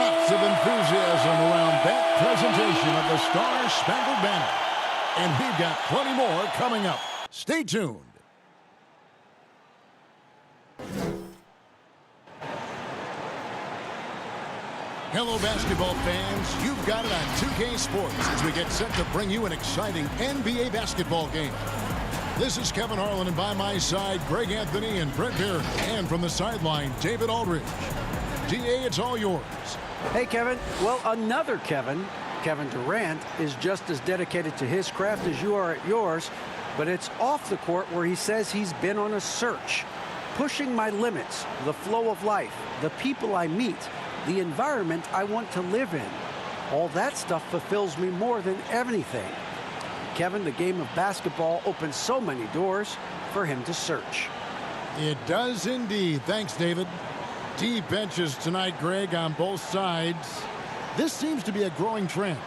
Lots of enthusiasm around that presentation of the Star-Spangled Banner. And we've got plenty more coming up. Stay tuned. Hello, basketball fans. You've got it on 2K Sports as we get set to bring you an exciting NBA basketball game. This is Kevin Harlan, and by my side, Greg Anthony and Brett Beard. And from the sideline, David Aldridge. DA, it's all yours. Hey, Kevin. Well, another Kevin, Kevin Durant, is just as dedicated to his craft as you are at yours, but it's off the court where he says he's been on a search, pushing my limits, the flow of life, the people I meet, the environment I want to live in. All that stuff fulfills me more than anything. Kevin, the game of basketball opens so many doors for him to search. It does indeed. Thanks, David. Deep benches tonight, Greg, on both sides. This seems to be a growing trend.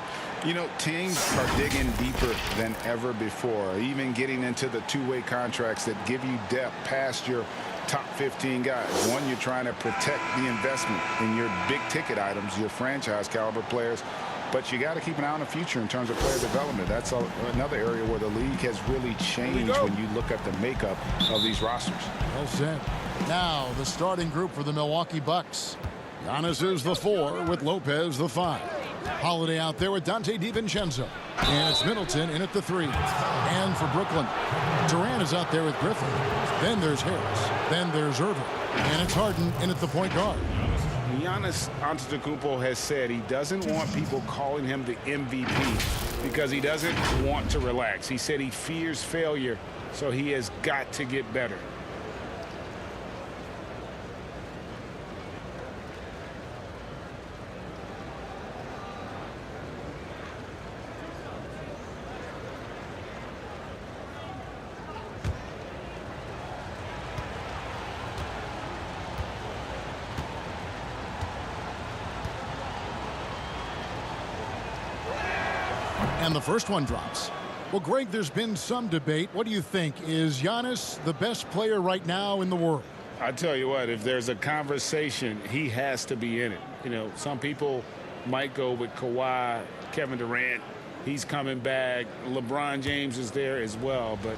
You know, teams are digging deeper than ever before, even getting into the two-way contracts that give you depth past your top 15 guys. One, you're trying to protect the investment in your big-ticket items, your franchise-caliber players, but you got to keep an eye on the future in terms of player development. That's another area where the league has really changed when you look at the makeup of these rosters. Well said. Now, the starting group for the Milwaukee Bucks. Giannis is the 4 with Lopez the 5. Holiday out there with Dante DiVincenzo. And it's Middleton in at the 3. And for Brooklyn, Durant is out there with Griffin. Then there's Harris. Then there's Irving. And it's Harden in at the point guard. Giannis Antetokounmpo has said he doesn't want people calling him the MVP because he doesn't want to relax. He said he fears failure, so he has got to get better. And the first one drops. Well, Greg, there's been some debate. What do you think? Is Giannis the best player right now in the world? I tell you what, if there's a conversation, he has to be in it. You know, some people might go with Kawhi, Kevin Durant. He's coming back. LeBron James is there as well. But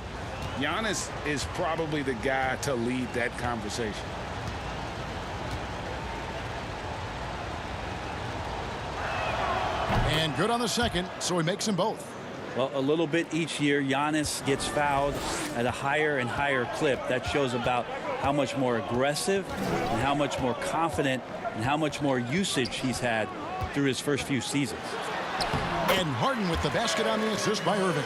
Giannis is probably the guy to lead that conversation. And good on the second, so he makes them both. Well, a little bit each year, Giannis gets fouled at a higher and higher clip. That shows about how much more aggressive and how much more confident and how much more usage he's had through his first few seasons. And Harden with the basket on the assist by Irving.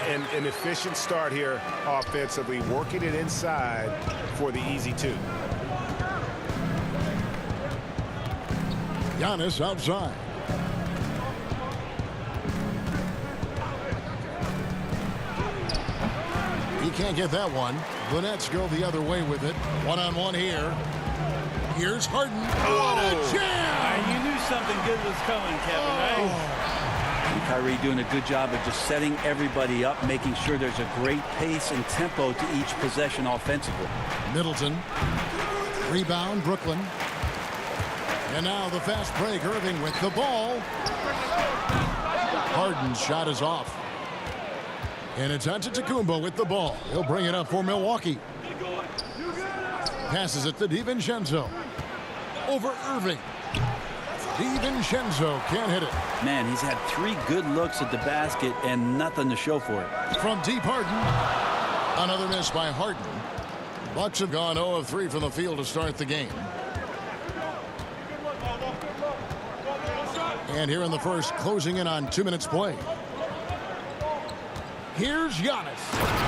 And an efficient start here offensively, working it inside for the easy 2. Giannis outside. He can't get that one. The Nets go the other way with it. One-on-one here. Here's Harden. What a jam! You knew something good was coming, Kevin, right? And Kyrie doing a good job of just setting everybody up, making sure there's a great pace and tempo to each possession offensively. Middleton. Rebound, Brooklyn. And now the fast break. Irving with the ball. Harden's shot is off. And it's Antetokounmpo with the ball. He'll bring it up for Milwaukee. Passes it to DiVincenzo. Over Irving. DiVincenzo can't hit it. Man, he's had 3 good looks at the basket and nothing to show for it. From deep, Harden. Another miss by Harden. Bucks have gone 0 of 3 from the field to start the game. And here in the first, closing in on 2 minutes play. Here's Giannis.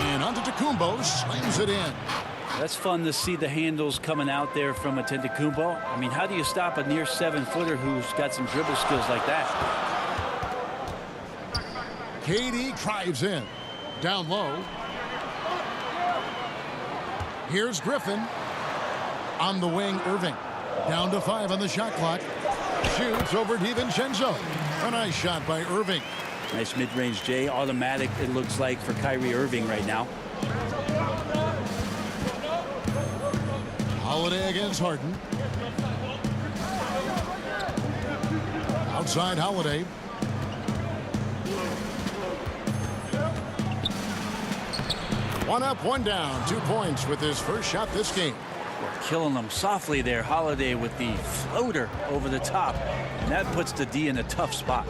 And Antetokounmpo slams it in. That's fun to see the handles coming out there from Antetokounmpo. I mean, how do you stop a near 7-footer who's got some dribble skills like that? KD drives in. Down low. Here's Griffin. On the wing, Irving. Down to 5 on the shot clock. Shoots over DiVincenzo. A nice shot by Irving. Nice mid-range J. Automatic, it looks like, for Kyrie Irving right now. Holiday against Harden. outside Holiday. One up, one down. 2 points with his first shot this game. Killing them softly there. Holiday with the floater over the top. And that puts the D in a tough spot.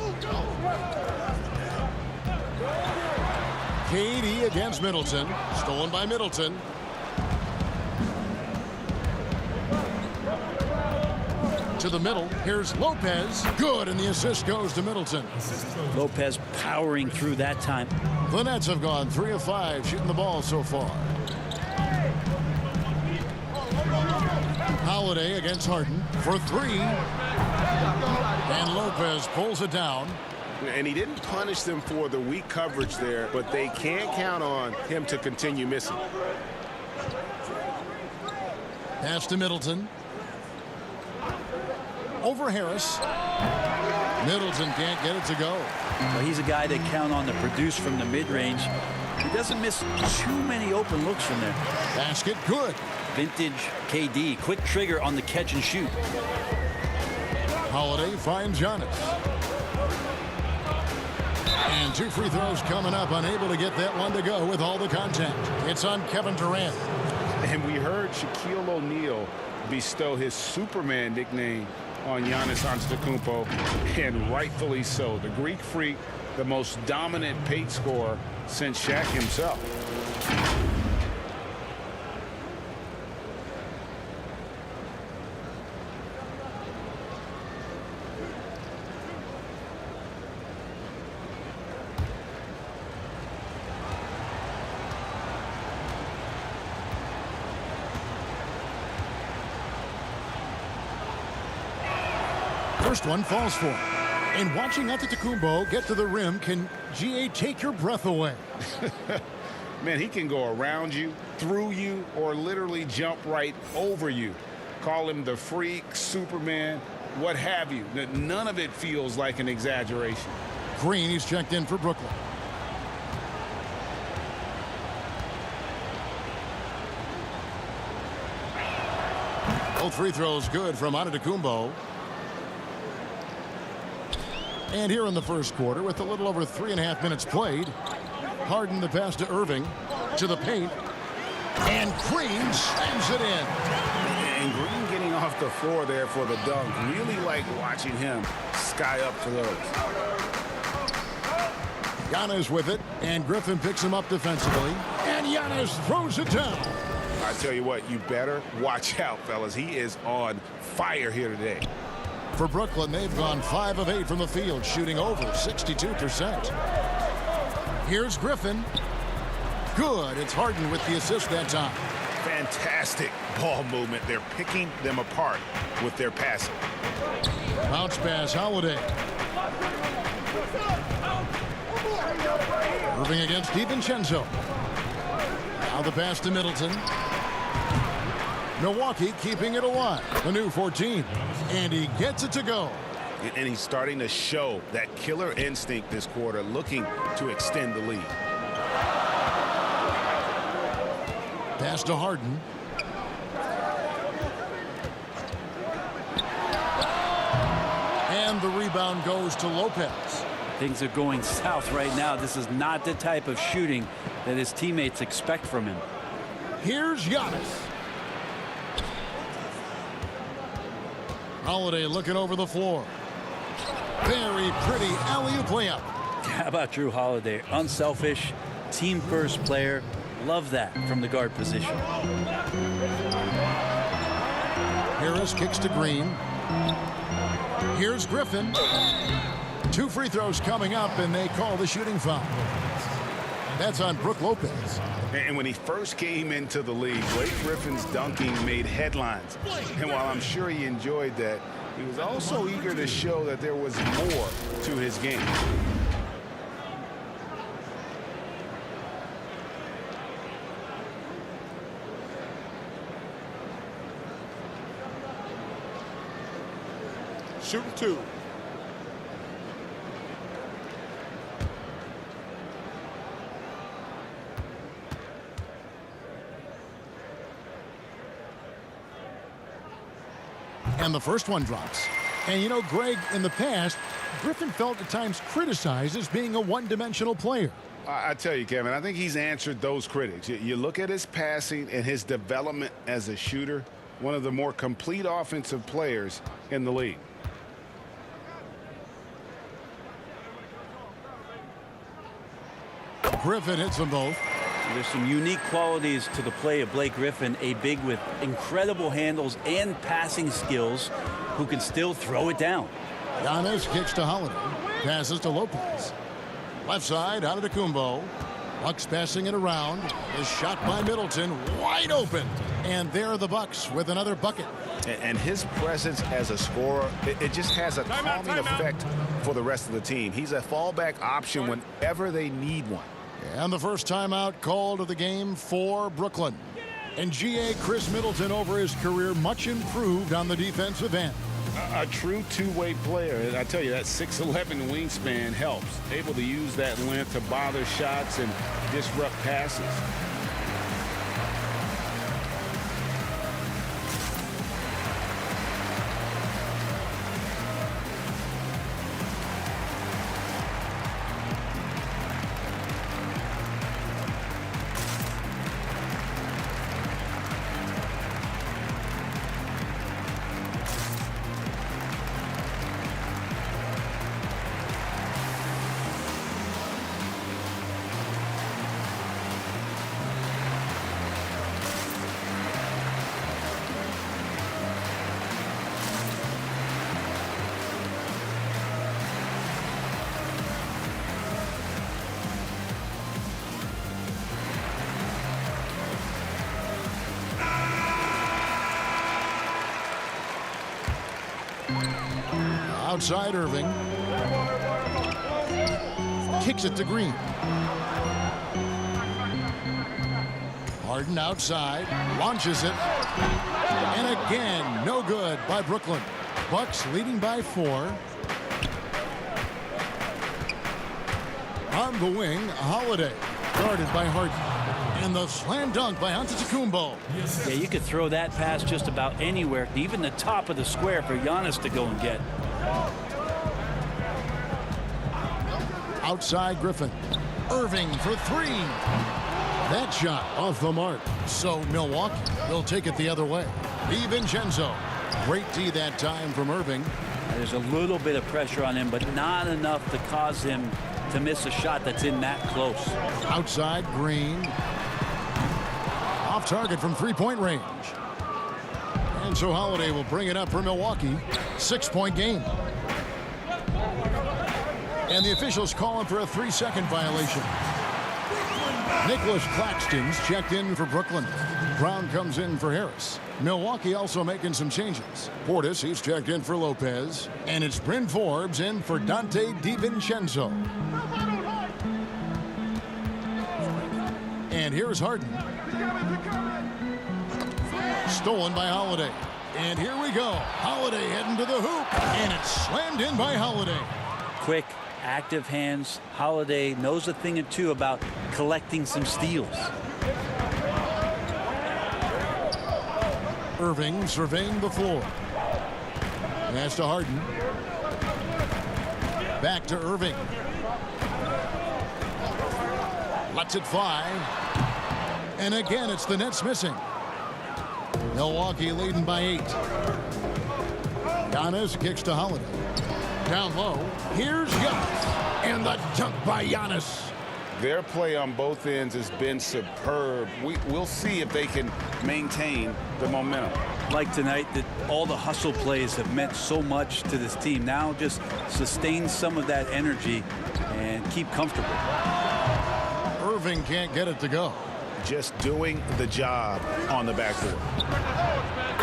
KD against Middleton. Stolen by Middleton. To the middle. Here's Lopez. Good, and the assist goes to Middleton. Lopez powering through that time. The Nets have gone 3 of 5 shooting the ball so far. Holiday against Harden for 3. And Lopez pulls it down. And he didn't punish them for the weak coverage there, but they can't count on him to continue missing. Pass to Middleton. Over Harris. Middleton can't get it to go. Well, he's a guy they count on to produce from the mid-range. He doesn't miss too many open looks from there. Basket good. Vintage KD. Quick trigger on the catch and shoot. Holiday finds Giannis. And 2 free throws coming up. Unable to get that one to go with all the contact. It's on Kevin Durant. And we heard Shaquille O'Neal bestow his Superman nickname on Giannis Antetokounmpo, and rightfully so. The Greek Freak, the most dominant paint scorer since Shaq himself. First one falls for him. And watching Antetokounmpo get to the rim can, GA, take your breath away. Man, he can go around you, through you, or literally jump right over you. Call him the Freak, Superman, what have you. None of it feels like an exaggeration. Green, he's checked in for Brooklyn. Both free throws good from Antetokounmpo. And here in the first quarter, with a little over 3.5 minutes played, Harden the pass to Irving, to the paint, and Green slams it in. And Green getting off the floor there for the dunk. Really like watching him sky up for those. Giannis with it, and Griffin picks him up defensively, and Giannis throws it down. I tell you what, you better watch out, fellas. He is on fire here today. For Brooklyn, they've gone 5 of 8 from the field, shooting over 62%. Here's Griffin. Good. It's Harden with the assist that time. Fantastic ball movement. They're picking them apart with their passing. Bounce pass, Holiday. Irving against DiVincenzo. Now the pass to Middleton. Milwaukee keeping it alive. The new 14. And he gets it to go. And he's starting to show that killer instinct this quarter, looking to extend the lead. Pass to Harden. And the rebound goes to Lopez. Things are going south right now. This is not the type of shooting that his teammates expect from him. Here's Giannis. Holiday looking over the floor. Very pretty alley-oop layup. How about Drew Holiday? Unselfish, team-first player. Love that from the guard position. Harris kicks to Green. Here's Griffin. 2 free throws coming up, and they call the shooting foul. That's on Brook Lopez. And when he first came into the league, Blake Griffin's dunking made headlines. And while I'm sure he enjoyed that, he was also eager to show that there was more to his game. Shooting 2. And the first one drops. And you know, Greg, in the past, Griffin felt at times criticized as being a one-dimensional player. I tell you, Kevin, I think he's answered those critics. You look at his passing and his development as a shooter, one of the more complete offensive players in the league. Griffin hits them both. There's some unique qualities to the play of Blake Griffin, a big with incredible handles and passing skills who can still throw it down. Giannis kicks to Holiday. Passes to Lopez. Left side out of the Kumbo. Bucks passing it around. Is shot by Middleton. Wide open. And there are the Bucks with another bucket. And his presence as a scorer, it just has a calming effect for the rest of the team. He's a fallback option whenever they need one. And the first timeout called of the game for Brooklyn. And G.A. Chris Middleton over his career much improved on the defensive end. A true two-way player. And I tell you, that 6'11" wingspan helps. Able to use that length to bother shots and disrupt passes. Outside Irving. Kicks it to Green. Harden outside. Launches it. And again, no good by Brooklyn. Bucks leading by 4. On the wing, Holiday. Guarded by Harden. And the slam dunk by Antetokounmpo. Yeah, you could throw that pass just about anywhere, even the top of the square for Giannis to go and get. Outside Griffin. Irving for 3. That shot off the mark. So Milwaukee will take it the other way. DiVincenzo. Great D that time from Irving. There's a little bit of pressure on him, but not enough to cause him to miss a shot that's in that close. Outside Green. Off target from three-point range. And so Holiday will bring it up for Milwaukee. 6-point game. And the officials calling for a 3-second violation. Nicholas Claxton's checked in for Brooklyn. Brown comes in for Harris. Milwaukee also making some changes. Portis, he's checked in for Lopez. And it's Bryn Forbes in for Dante DiVincenzo. And here's Harden. Stolen by Holiday. And here we go. Holiday heading to the hoop. And it's slammed in by Holiday. Quick, active hands. Holiday knows a thing or two about collecting some steals. Irving surveying the floor. Pass to Harden. Back to Irving. Lets it fly. And again, it's the Nets missing. Milwaukee leading by 8. Giannis kicks to Holiday. Down low. Here's Giannis. And the dunk by Giannis. Their play on both ends has been superb. We'll see if they can maintain the momentum. Like tonight, that all the hustle plays have meant so much to this team. Now just sustain some of that energy and keep comfortable. Irving can't get it to go. Just doing the job on the backboard.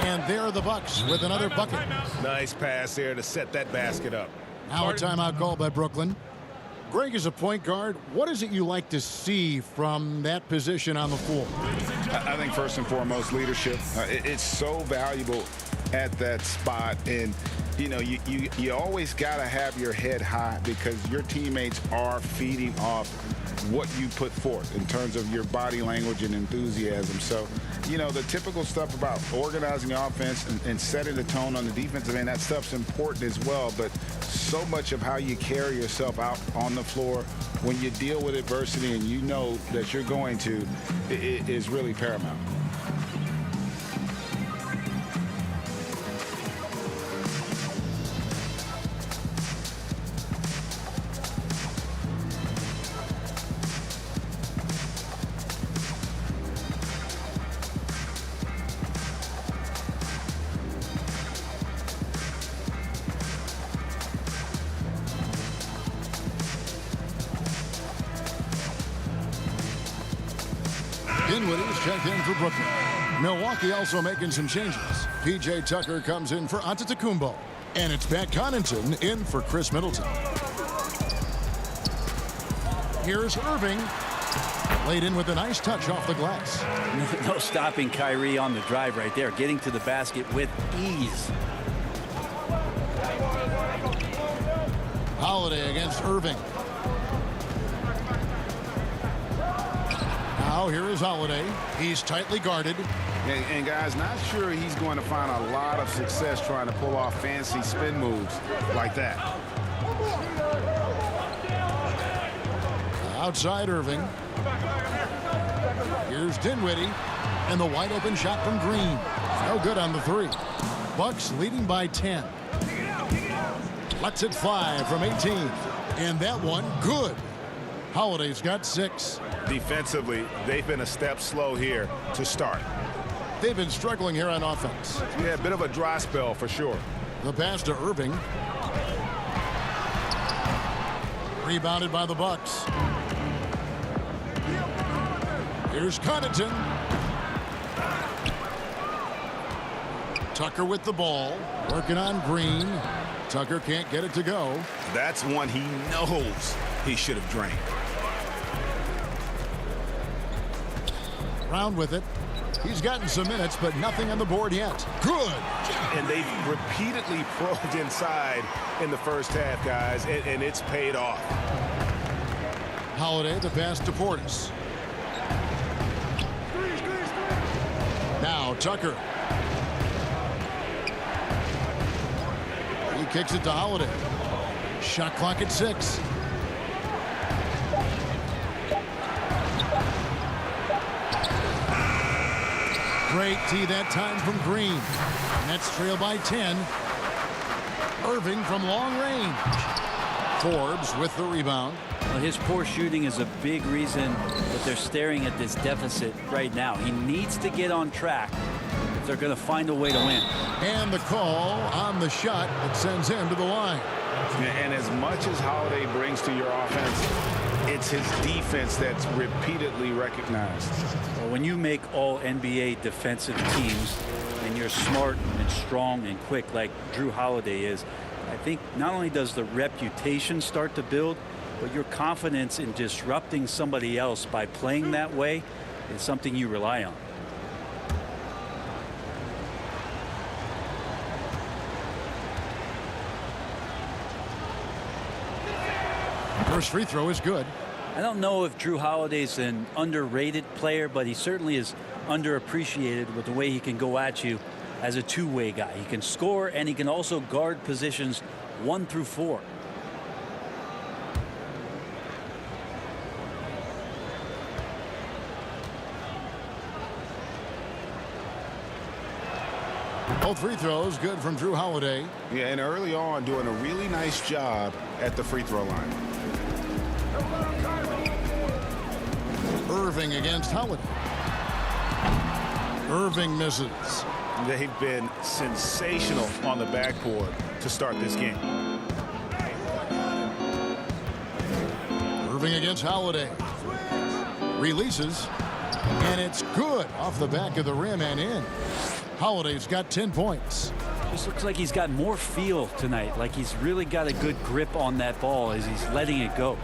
And there are the Bucks with another bucket. Nice pass there to set that basket up. Now a timeout called by Brooklyn. Greg, as a point guard, what is it you like to see from that position on the floor? I think first and foremost leadership. It's so valuable at that spot, and You know, you always got to have your head high because your teammates are feeding off what you put forth in terms of your body language and enthusiasm. So, you know, the typical stuff about organizing the offense and setting the tone on the defensive end, that stuff's important as well. But so much of how you carry yourself out on the floor when you deal with adversity and you know that you're going to is really paramount. Dinwiddie's checked in for Brooklyn. Milwaukee also making some changes. P.J. Tucker comes in for Antetokounmpo. And it's Pat Connaughton in for Chris Middleton. Here's Irving. Laid in with a nice touch off the glass. No stopping Kyrie on the drive right there. Getting to the basket with ease. Holiday against Irving. Now here is Holiday. He's tightly guarded. And guys, not sure he's going to find a lot of success trying to pull off fancy spin moves like that. Outside Irving. Here's Dinwiddie. And the wide open shot from Green. No good on the three. Bucks leading by 10. Lets it fly from 18. And that one good. Holiday's got 6. Defensively, they've been a step slow here to start. They've been struggling here on offense. Yeah, a bit of a dry spell for sure. The pass to Irving. Rebounded by the Bucks. Here's Connaughton. Tucker with the ball. Working on Green. Tucker can't get it to go. That's one he knows he should have drained. Round with it. He's gotten some minutes, but nothing on the board yet. Good. And they've repeatedly probed inside in the first half, guys, and it's paid off. Holiday, the pass to Portis. Now Tucker. He kicks it to Holiday. Shot clock at 6. Great tee that time from Green. Nets trail by 10. Irving from long range. Forbes with the rebound. Well, his poor shooting is a big reason that they're staring at this deficit right now. He needs to get on track if they're going to find a way to win. And the call on the shot that sends him to the line. And as much as Holiday brings to your offense, it's his defense that's repeatedly recognized. Well, when you make all NBA defensive teams and you're smart and strong and quick like Drew Holiday is, I think not only does the reputation start to build, but your confidence in disrupting somebody else by playing that way is something you rely on. First free throw is good. I don't know if Drew Holiday's an underrated player, but he certainly is underappreciated with the way he can go at you as a two-way guy. He can score and he can also guard positions 1 through 4. Both free throws good from Drew Holiday. Yeah, and early on doing a really nice job at the free throw line. Irving against Holiday. Irving misses. They've been sensational on the backboard to start this game. Irving against Holiday. Releases. And it's good off the back of the rim and in. Holiday's got 10 points. Just looks like he's got more feel tonight, like he's really got a good grip on that ball as he's letting it go.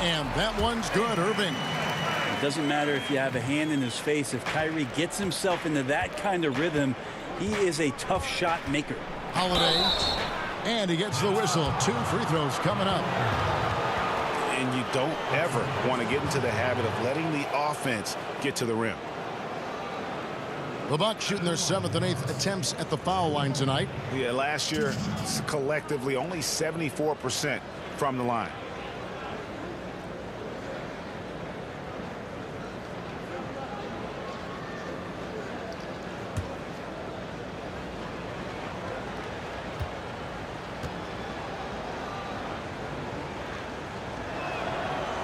And that one's good, Irving. It doesn't matter if you have a hand in his face. If Kyrie gets himself into that kind of rhythm, he is a tough shot maker. Holiday. And he gets the whistle. 2 free throws coming up. And you don't ever want to get into the habit of letting the offense get to the rim. The Bucks shooting their 7th and 8th attempts at the foul line tonight. Yeah, last year, collectively, only 74% from the line.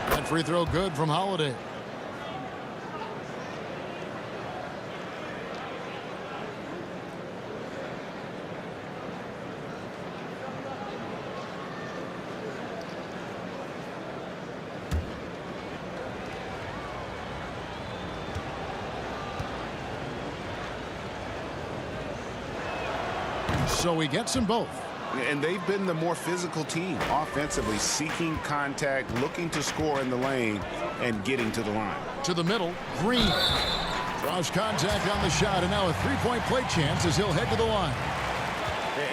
That free throw good from Holiday. So he gets them both. And they've been the more physical team offensively, seeking contact, looking to score in the lane, and getting to the line. To the middle, Green draws contact on the shot, and now a three-point play chance as he'll head to the line.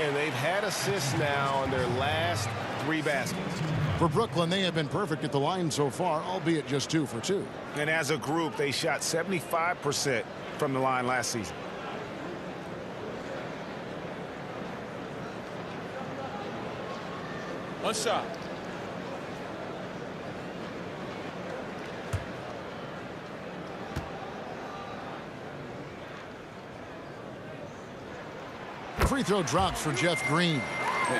And they've had assists now on their last 3 baskets. For Brooklyn, they have been perfect at the line so far, albeit just 2 for 2. And as a group, they shot 75% from the line last season. One shot. Free throw drops for Jeff Green.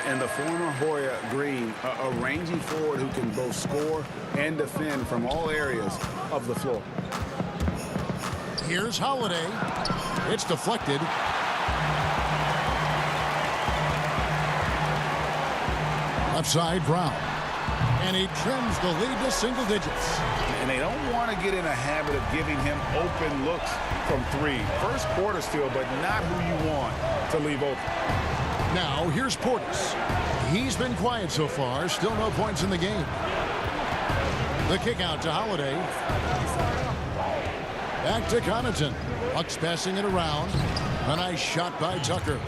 And the former Hoya Green, a rangy forward who can both score and defend from all areas of the floor. Here's Holiday. It's deflected. Left side, Brown. And he trims the lead to single digits. And they don't want to get in a habit of giving him open looks from 3. First quarter still, but not who you want to leave open. Now, here's Portis. He's been quiet so far. Still no points in the game. The kick out to Holiday. Back to Connaughton. Bucks passing it around. A nice shot by Tucker.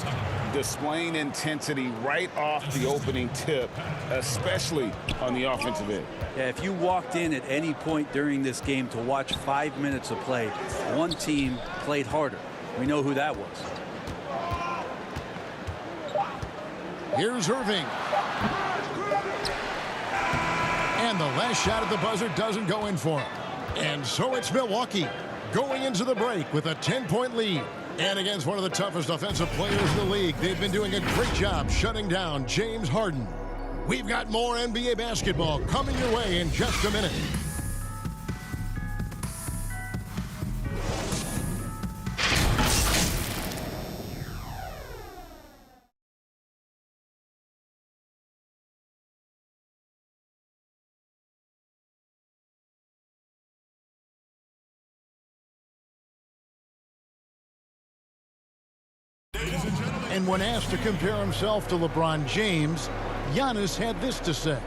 Displaying intensity right off the opening tip, especially on the offensive end. Yeah, if you walked in at any point during this game to watch 5 minutes of play, one team played harder. We know who that was. Here's Irving. And the last shot at the buzzer doesn't go in for him. And so it's Milwaukee going into the break with a 10-point lead. And against one of the toughest offensive players in the league, they've been doing a great job shutting down James Harden. We've got more NBA basketball coming your way in just a minute. And when asked to compare himself to LeBron James, Giannis had this to say.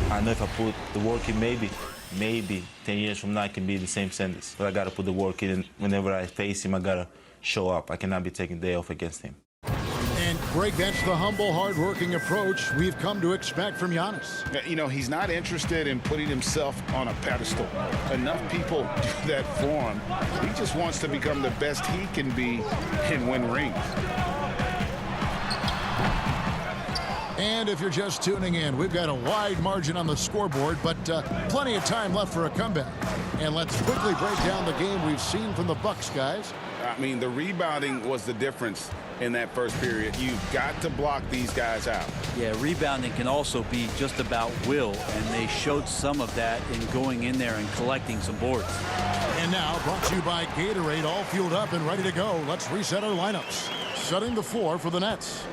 I know if I put the work in, maybe 10 years from now I can be in the same sentence. But I got to put the work in, and whenever I face him, I got to show up. I cannot be taking day off against him. And Greg, that's the humble, hard-working approach we've come to expect from Giannis. You know, he's not interested in putting himself on a pedestal. Enough people do that for him. He just wants to become the best he can be and win rings. And if you're just tuning in, we've got a wide margin on the scoreboard, but plenty of time left for a comeback. And let's quickly break down the game we've seen from the Bucks, guys. I mean, the rebounding was the difference in that first period. You've got to block these guys out. Yeah, rebounding can also be just about will, and they showed some of that in going in there and collecting some boards. And now, brought to you by Gatorade, all fueled up and ready to go. Let's reset our lineups. Setting the floor for the Nets.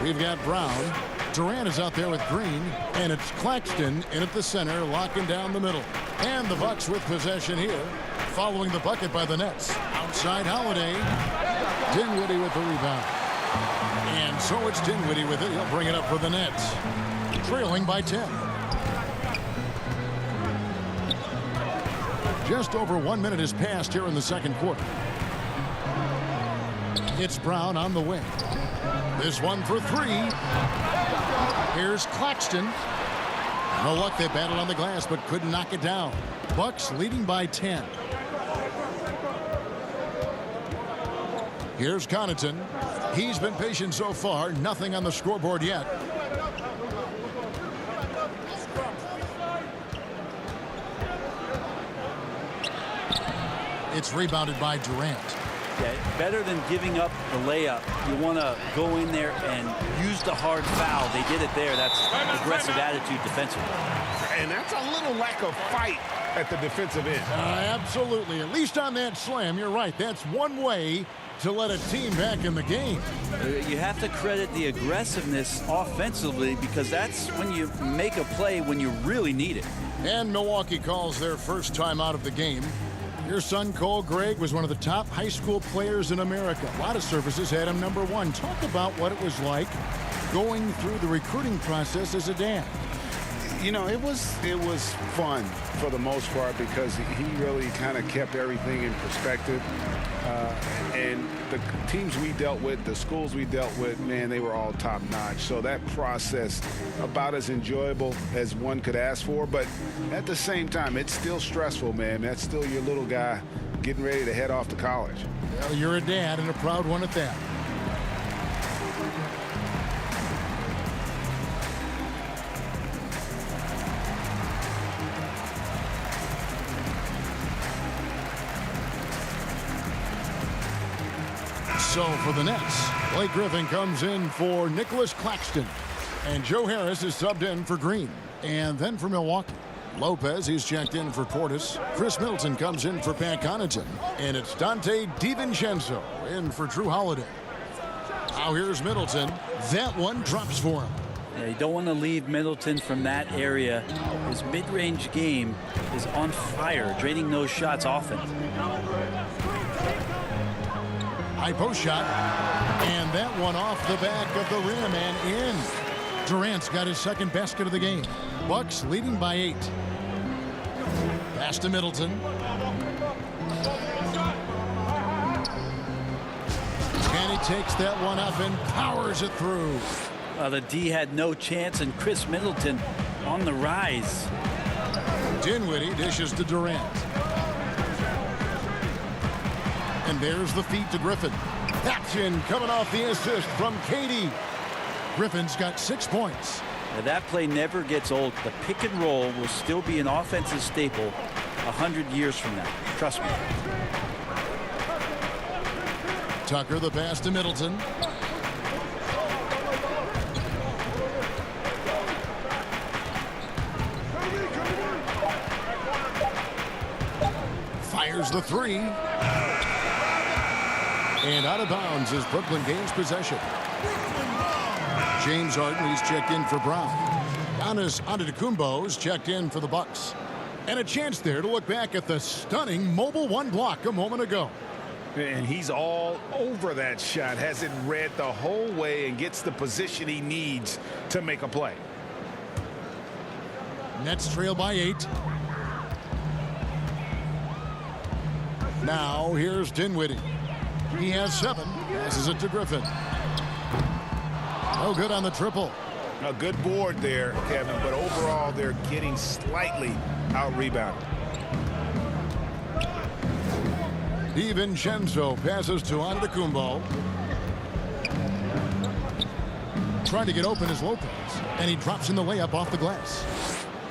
We've got Brown. Durant is out there with Green, and it's Claxton in at the center, locking down the middle. And the Bucks with possession here, following the bucket by the Nets. Outside Holiday. Dinwiddie with the rebound. And so it's Dinwiddie with it. He'll bring it up for the Nets. Trailing by 10. Just over 1 minute has passed here in the second quarter. It's Brown on the wing. This one for three. Here's Claxton. No luck. They battled on the glass but couldn't knock it down. Bucks leading by 10. Here's Connaughton. He's been patient so far. Nothing on the scoreboard yet. It's rebounded by Durant. Yeah, better than giving up the layup. You want to go in there and use the hard foul. They did it there. That's aggressive attitude defensively. And that's a little lack of fight at the defensive end. Absolutely. At least on that slam, you're right. That's one way to let a team back in the game. You have to credit the aggressiveness offensively because that's when you make a play when you really need it. And Milwaukee calls their first time out of the game. Your son, Cole Gregg, was one of the top high school players in America. A lot of services had him #1. Talk about what it was like going through the recruiting process as a dad. You know, it was fun for the most part because he really kind of kept everything in perspective. And the teams we dealt with, the schools we dealt with, man, they were all top-notch. So that process, about as enjoyable as one could ask for. But at the same time, it's still stressful, man. That's still your little guy getting ready to head off to college. Well, you're a dad and a proud one at that. So for the Nets, Blake Griffin comes in for Nicholas Claxton. And Joe Harris is subbed in for Green. And then for Milwaukee, Lopez, he's checked in for Portis. Chris Middleton comes in for Pat Connaughton. And it's Dante DiVincenzo in for Drew Holiday. Now here's Middleton. That one drops for him. Yeah, you don't want to leave Middleton from that area. His mid-range game is on fire, draining those shots often. High post shot, and that one off the back of the rim and in. Durant's got his second basket of the game. Bucks leading by 8. Pass to Middleton. And he takes that one up and powers it through. The D had no chance, and Chris Middleton on the rise. Dinwiddie dishes to Durant. And there's the feed to Griffin. Action coming off the assist from Katie. Griffin's got 6 points. Now that play never gets old. The pick and roll will still be an offensive staple 100 years from now. Trust me. Tucker the pass to Middleton. Fires the 3. And out of bounds as Brooklyn gains possession. James Harden, he's checked in for Brown. Giannis Antetokounmpo's checked in for the Bucks. And a chance there to look back at the stunning mobile 1 block a moment ago. And he's all over that shot, has it read the whole way and gets the position he needs to make a play. Nets trail by 8. Now here's Dinwiddie. He has 7. Passes it to Griffin. No good on the triple. A good board there, Kevin, but overall they're getting slightly out-rebounded. DiVincenzo passes to Antetokounmpo. Trying to get open is Lopez, and he drops in the layup off the glass.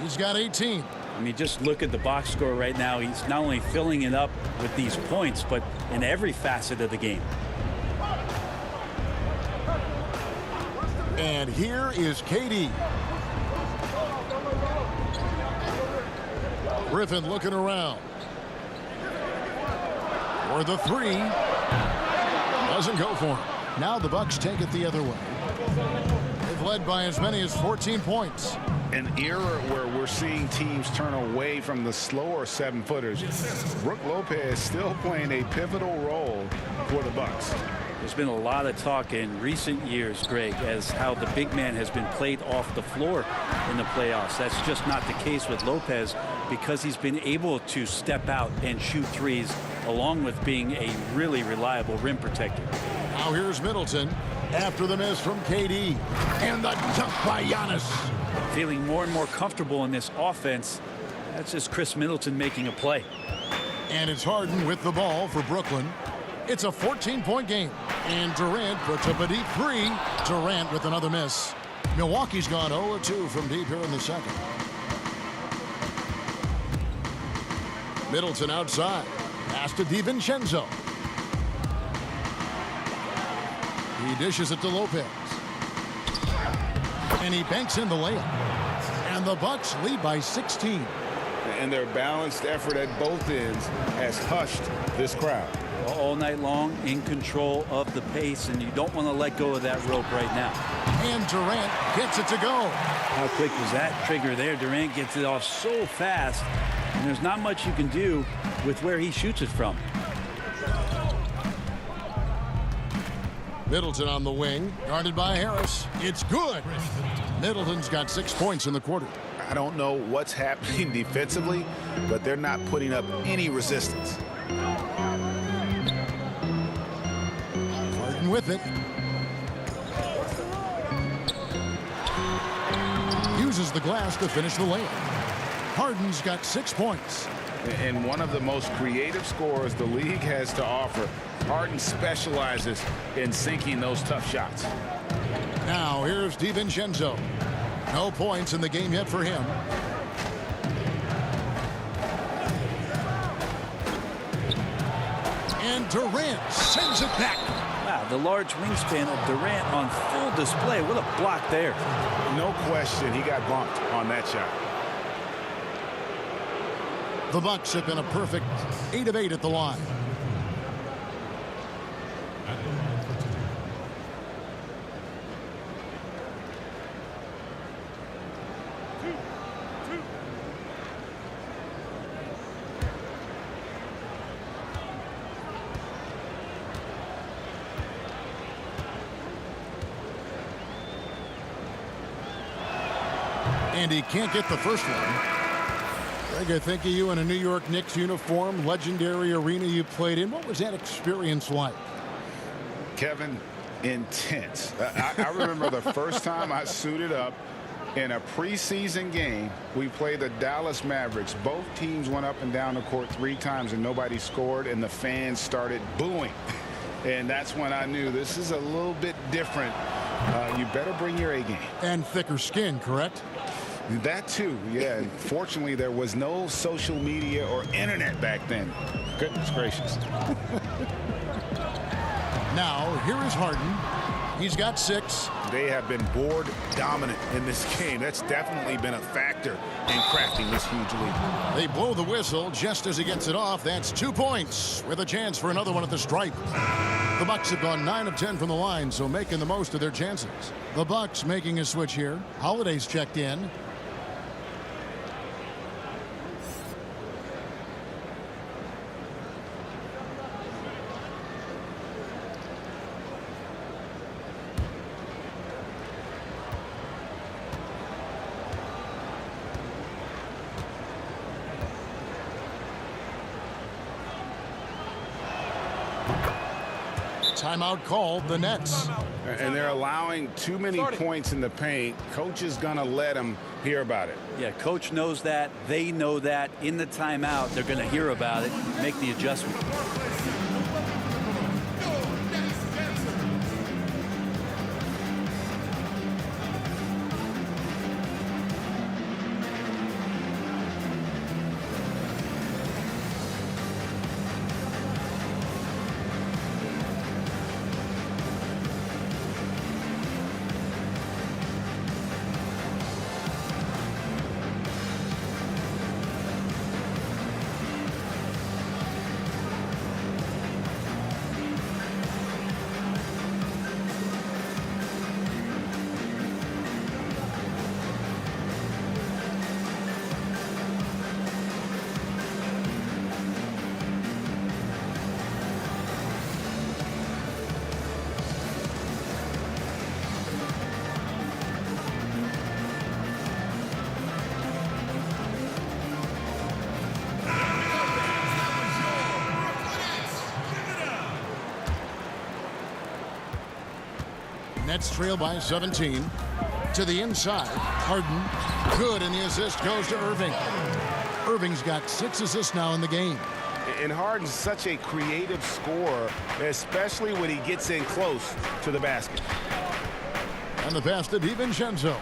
He's got 18. I mean, just look at the box score right now. He's not only filling it up with these points, but in every facet of the game. And here is KD. Griffin looking around. For the 3. Doesn't go for him. Now the Bucks take it the other way. They've led by as many as 14 points. An era where we're seeing teams turn away from the slower 7-footers. Brook Lopez still playing a pivotal role for the Bucks. There's been a lot of talk in recent years, Greg, as how the big man has been played off the floor in the playoffs. That's just not the case with Lopez because he's been able to step out and shoot threes along with being a really reliable rim protector. Now here's Middleton after the miss from KD. And the dunk by Giannis. Feeling more and more comfortable in this offense. That's just Chris Middleton making a play. And it's Harden with the ball for Brooklyn. It's a 14-point game. And Durant puts up a deep three. Durant with another miss. Milwaukee's gone 0-2 from deep here in the second. Middleton outside. Pass to DiVincenzo. He dishes it to Lopez. And he banks in the layup. And the Bucks lead by 16. And their balanced effort at both ends has hushed this crowd. All night long, in control of the pace, and you don't want to let go of that rope right now. And Durant gets it to go. How quick was that trigger there? Durant gets it off so fast, and there's not much you can do with where he shoots it from. Middleton on the wing, guarded by Harris. It's good. Middleton's got 6 points in the quarter. I don't know what's happening defensively, but they're not putting up any resistance. Harden with it. Uses the glass to finish the layup. Harden's got 6 points. And one of the most creative scorers the league has to offer. Harden specializes in sinking those tough shots. Now here's DiVincenzo. No points in the game yet for him. And Durant sends it back. Wow, the large wingspan of Durant on full display. What a block there. No question, he got bumped on that shot. The Bucks have been a perfect 8 of 8 at the line. And he can't get the first one. Greg, I think of you in a New York Knicks uniform, legendary arena you played in. What was that experience like? Kevin, intense. I remember the first time I suited up in a preseason game. We played the Dallas Mavericks. Both teams went up and down the court 3 times and nobody scored, and the fans started booing. And that's when I knew this is a little bit different. You better bring your A game. And thicker skin, correct? That too, yeah. Fortunately, there was no social media or internet back then. Goodness gracious. Now, here is Harden. He's got 6. They have been board dominant in this game. That's definitely been a factor in crafting this huge lead. They blow the whistle just as he gets it off. That's 2 points with a chance for another one at the stripe. The Bucks have gone 9 of 10 from the line, so making the most of their chances. The Bucks making a switch here. Holiday's checked in. Timeout called, the Nets. And they're allowing too many points in the paint. Coach is going to let them hear about it. Yeah, coach knows that. They know that. In the timeout, they're going to hear about it, make the adjustment. Nets trail by 17. To the inside. Harden. Good, and the assist goes to Irving. Irving's got 6 assists now in the game. And Harden's such a creative scorer, especially when he gets in close to the basket. And the pass to DiVincenzo.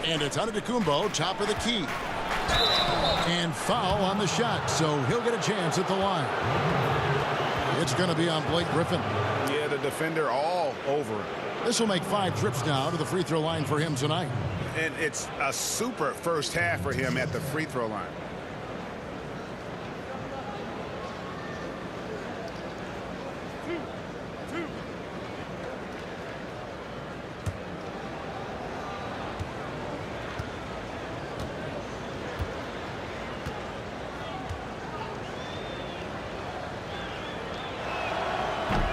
And it's Antetokounmpo, top of the key. And foul on the shot, so he'll get a chance at the line. It's going to be on Blake Griffin. Yeah, the defender all over him. This will make 5 trips now to the free throw line for him tonight. And it's a super first half for him at the free throw line.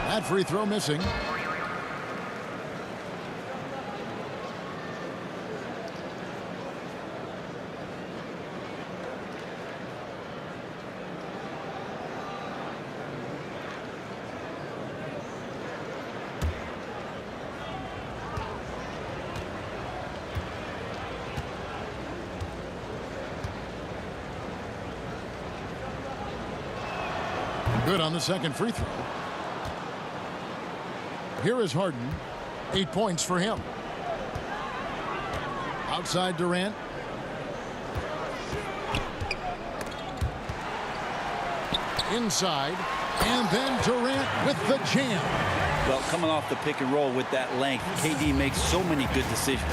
That free throw missing. Good on the second free throw. Here is Harden. 8 points for him. Outside Durant. Inside. And then Durant with the jam. Well, coming off the pick and roll with that length, KD makes so many good decisions.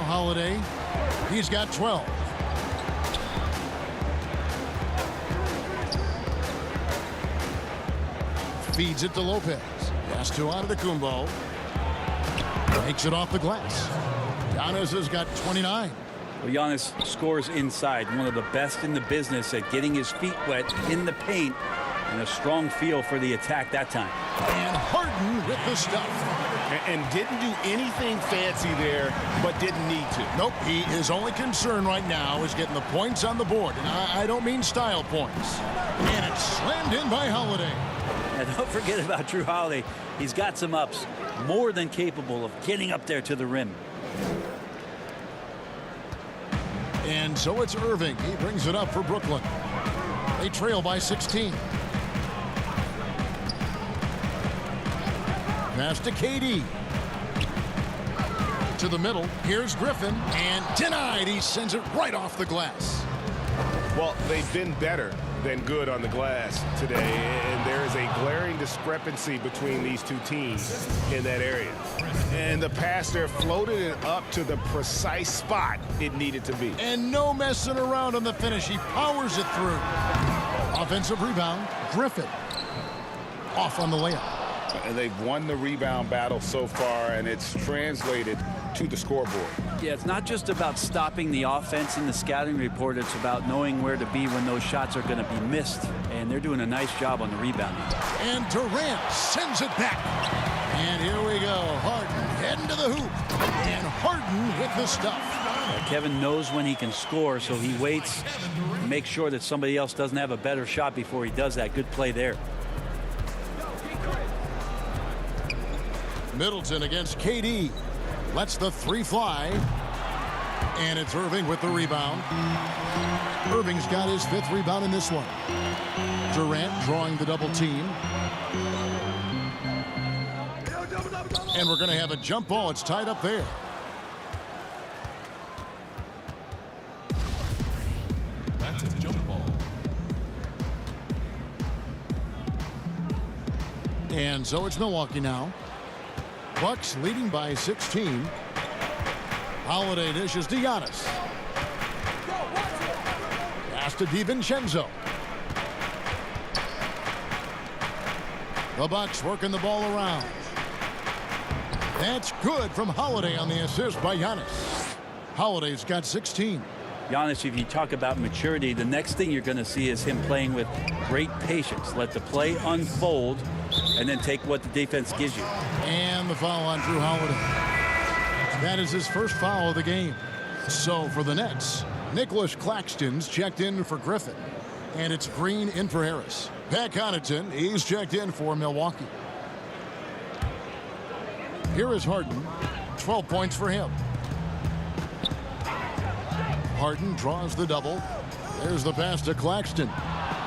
Holiday. He's got 12. Feeds it to Lopez. Pass to Antetokounmpo. Makes it off the glass. Giannis has got 29. Well, Giannis scores inside, one of the best in the business at getting his feet wet in the paint, and a strong feel for the attack that time. And Harden with the stuff. And didn't do anything fancy there, but didn't need to. Nope, his only concern right now is getting the points on the board. And I don't mean style points. And it's slammed in by Holiday. And don't forget about Drew Holiday. He's got some ups, more than capable of getting up there to the rim. And so it's Irving. He brings it up for Brooklyn. They trail by 16. Pass to KD. To the middle. Here's Griffin. And denied. He sends it right off the glass. Well, they've been better than good on the glass today, and there is a glaring discrepancy between these two teams in that area. And the pass there floated it up to the precise spot it needed to be. And no messing around on the finish. He powers it through. Offensive rebound. Griffin. Off on the layup. And they've won the rebound battle so far, and it's translated to the scoreboard. Yeah, it's not just about stopping the offense in the scouting report. It's about knowing where to be when those shots are going to be missed. And they're doing a nice job on the rebounding. And Durant sends it back. And here we go. Harden heading to the hoop. And Harden with the stuff. Kevin knows when he can score, so he waits to make sure that somebody else doesn't have a better shot before he does that. Good play there. Middleton against KD. Lets the 3 fly. And it's Irving with the rebound. Irving's got his 5th rebound in this one. Durant drawing the double team. And we're going to have a jump ball. It's tied up there. That's a jump ball. And so it's Milwaukee now. Bucks leading by 16. Holiday dishes to Giannis. Pass to DiVincenzo. The Bucks working the ball around. That's good from Holiday on the assist by Giannis. Holiday's got 16. Giannis, if you talk about maturity, the next thing you're going to see is him playing with great patience. Let the play unfold and then take what the defense gives you. And the foul on Drew Holiday. That is his first foul of the game. So for the Nets, Nicholas Claxton's checked in for Griffin. And it's Green in for Harris. Pat Connaughton, he's checked in for Milwaukee. Here is Harden. 12 points for him. Harden draws the double. There's the pass to Claxton.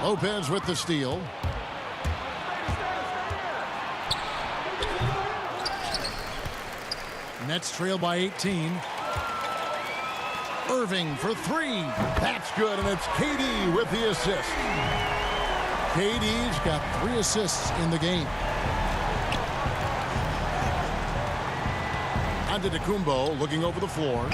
Lopez with the steal. Nets trail by 18. Irving for three. That's good, and it's KD with the assist. KD's got 3 assists in the game. Antetokounmpo looking over the floor.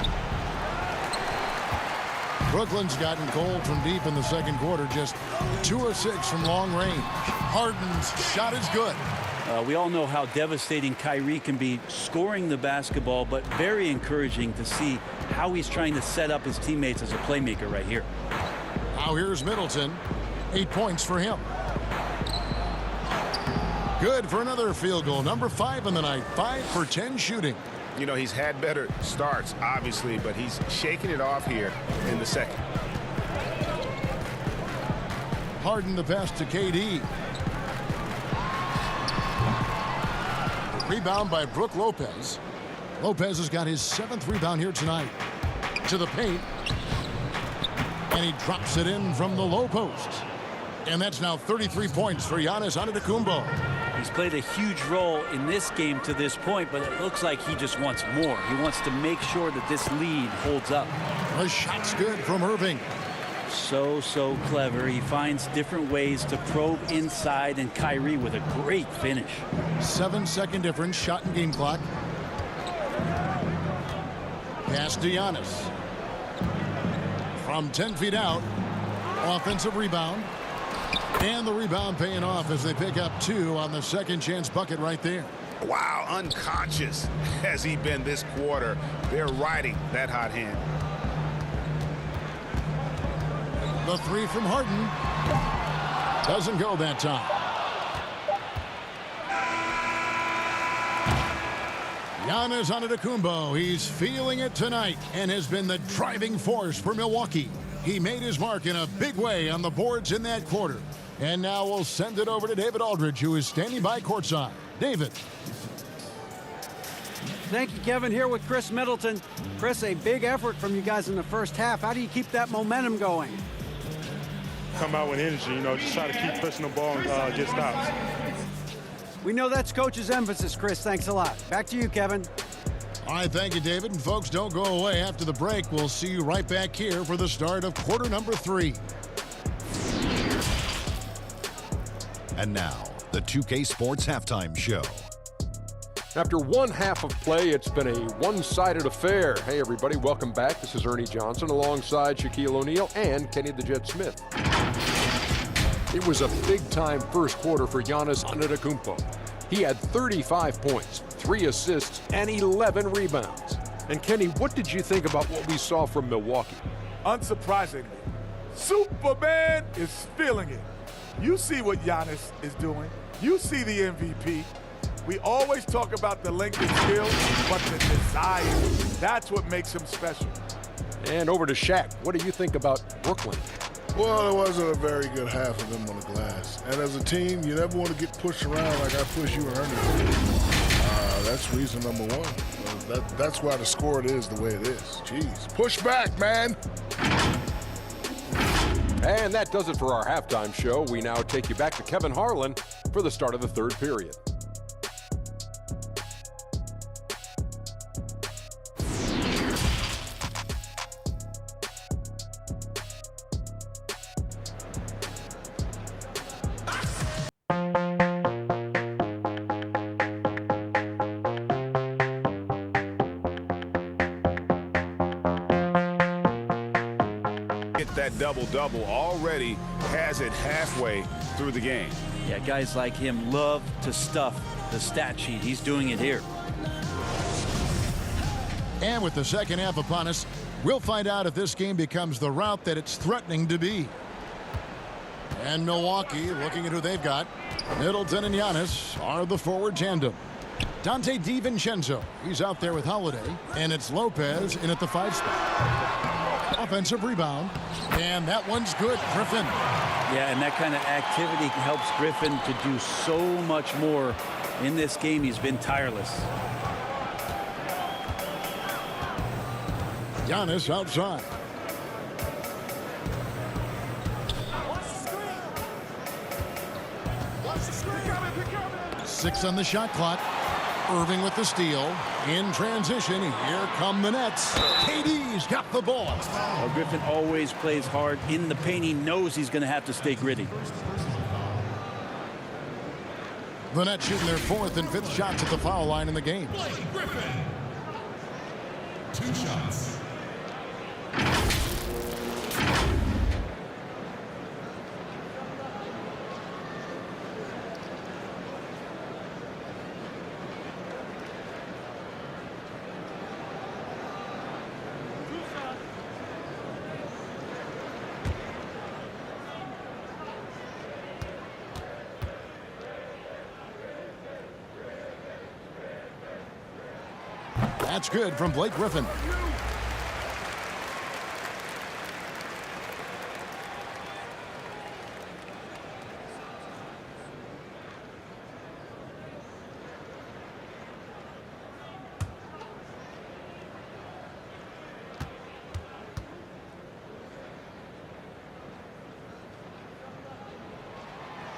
Brooklyn's gotten cold from deep in the second quarter. Just 2 of 6 from long range. Harden's shot is good. We all know how devastating Kyrie can be scoring the basketball, but very encouraging to see how he's trying to set up his teammates as a playmaker right here. Now here's Middleton. 8 points for him. Good for another field goal. Number 5 in the night. 5 for 10 shooting. You know, he's had better starts, obviously, but he's shaking it off here in the second. Harden the pass to KD. Rebound by Brook Lopez. Lopez has got his 7th rebound here tonight. To the paint. And he drops it in from the low post. And that's now 33 points for Giannis Antetokounmpo. He's played a huge role in this game to this point, but it looks like he just wants more. He wants to make sure that this lead holds up. The shot's good from Irving. So clever. He finds different ways to probe inside, and Kyrie with a great finish. 7-second difference, shot and game clock. Pass to Giannis. From 10 feet out. Offensive rebound. And the rebound paying off as they pick up 2 on the second chance bucket right there. Wow, unconscious has he been this quarter. They're riding that hot hand. The 3 from Harden. Doesn't go that time. Giannis Antetokounmpo, he's feeling it tonight and has been the driving force for Milwaukee. He made his mark in a big way on the boards in that quarter. And now we'll send it over to David Aldridge, who is standing by courtside. David. Thank you, Kevin. Here with Chris Middleton. Chris, a big effort from you guys in the first half. How do you keep that momentum going? Come out with energy, you know, just try to keep pushing the ball and get stops. We know that's coach's emphasis, Chris. Thanks a lot. Back to you, Kevin. All right, thank you, David. And folks, don't go away. After the break, we'll see you right back here for the start of quarter number 3. And now, the 2K Sports Halftime Show. After one half of play, it's been a one-sided affair. Hey, everybody, welcome back. This is Ernie Johnson alongside Shaquille O'Neal and Kenny the Jet Smith. It was a big-time first quarter for Giannis Antetokounmpo. He had 35 points, 3 assists, and 11 rebounds. And Kenny, what did you think about what we saw from Milwaukee? Unsurprisingly, Superman is feeling it. You see what Giannis is doing. You see the MVP. We always talk about the length and skill, but the desire, that's what makes him special. And over to Shaq. What do you think about Brooklyn? Well, it wasn't a very good half of them on the glass. And as a team, you never want to get pushed around like I pushed you and Ernie. That's reason number 1. That's why the score it is the way it is. Jeez. Push back, man. And that does it for our halftime show. We now take you back to Kevin Harlan for the start of the third period. That double-double already has it halfway through the game. Yeah, guys like him love to stuff the stat sheet. He's doing it here. And with the second half upon us, we'll find out if this game becomes the route that it's threatening to be. And Milwaukee, looking at who they've got, Middleton and Giannis are the forward tandem. Dante DiVincenzo, he's out there with Holiday, and it's Lopez in at the 5 spot. Offensive rebound. And that one's good. Griffin. Yeah, and that kind of activity helps Griffin to do so much more in this game. He's been tireless. Giannis outside. Six on the shot clock. Irving with the steal. In transition, here come the Nets. KD's got the ball. Well, Griffin always plays hard in the paint. He knows he's going to have to stay gritty. The Nets shooting their 4th and 5th shots at the foul line in the game. Griffin. 2 shots. That's good from Blake Griffin.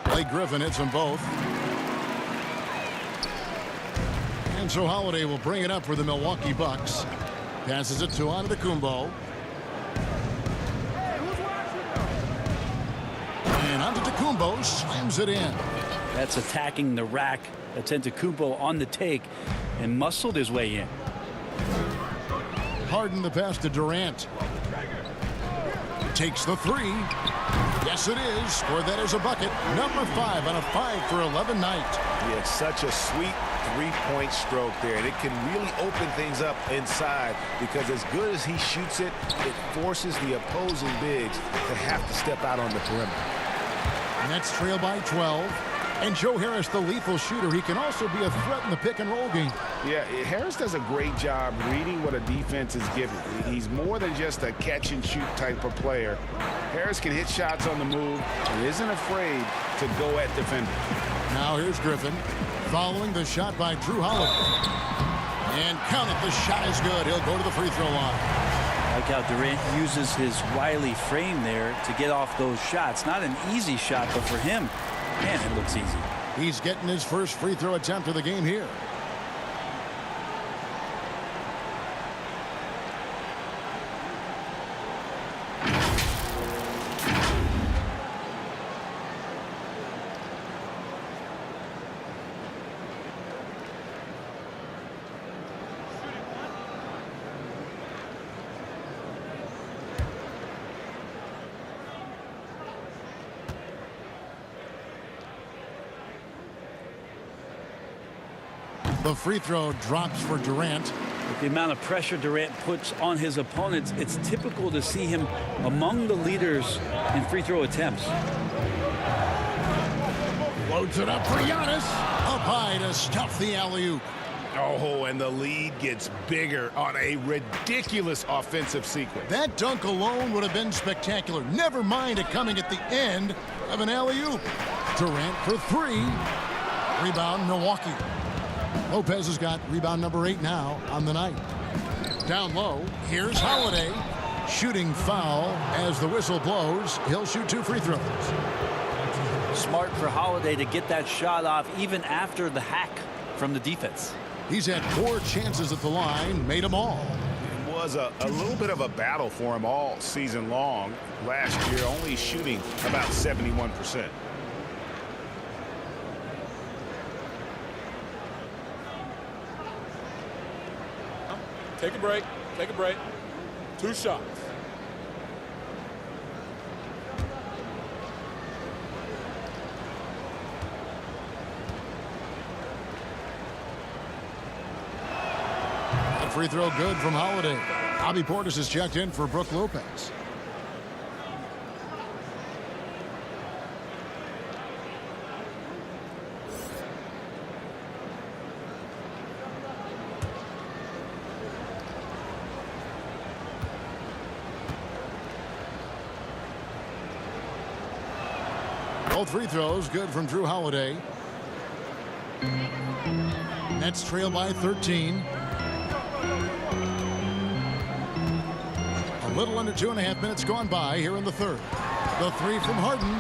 Blake Griffin hits them both. And so Holiday will bring it up for the Milwaukee Bucks. Passes it to Antetokounmpo. And Antetokounmpo slams it in. That's attacking the rack. That's Antetokounmpo on the take and muscled his way in. Harden the pass to Durant. Takes the 3. Yes, it is. Scored that as a bucket. Number 5 on a 5 for 11 night. Yeah, it's such a sweet three-point stroke there, and it can really open things up inside because as good as he shoots it, it forces the opposing bigs to have to step out on the perimeter. Nets trail by 12. And Joe Harris, the lethal shooter, he can also be a threat in the pick-and-roll game. Yeah, Harris does a great job reading what a defense is giving. He's more than just a catch-and-shoot type of player. Harris can hit shots on the move and isn't afraid to go at defenders. Now here's Griffin following the shot by Drew Holiday. And count it, the shot is good. He'll go to the free throw line. Like how Durant uses his wily frame there to get off those shots. Not an easy shot, but for him, man, it looks easy. He's getting his first free throw attempt of the game here. The free throw drops for Durant. With the amount of pressure Durant puts on his opponents, it's typical to see him among the leaders in free throw attempts. Loads it up for Giannis. Up high to stuff the alley-oop. Oh, and the lead gets bigger on a ridiculous offensive sequence. That dunk alone would have been spectacular. Never mind it coming at the end of an alley-oop. Durant for 3. Rebound, Milwaukee. Lopez has got rebound number 8 now on the night. Down low, here's Holiday. Shooting foul as the whistle blows. He'll shoot 2 free throws. Smart for Holiday to get that shot off even after the hack from the defense. He's had 4 chances at the line, made them all. It was a little bit of a battle for him all season long. Last year, only shooting about 71%. Take a break. Take a break. 2 shots. A free throw good from Holiday. Bobby Portis is checked in for Brook Lopez. Both free throws good from Drew Holiday. Nets trail by 13. A little under 2.5 minutes gone by here in the third. The three from Harden.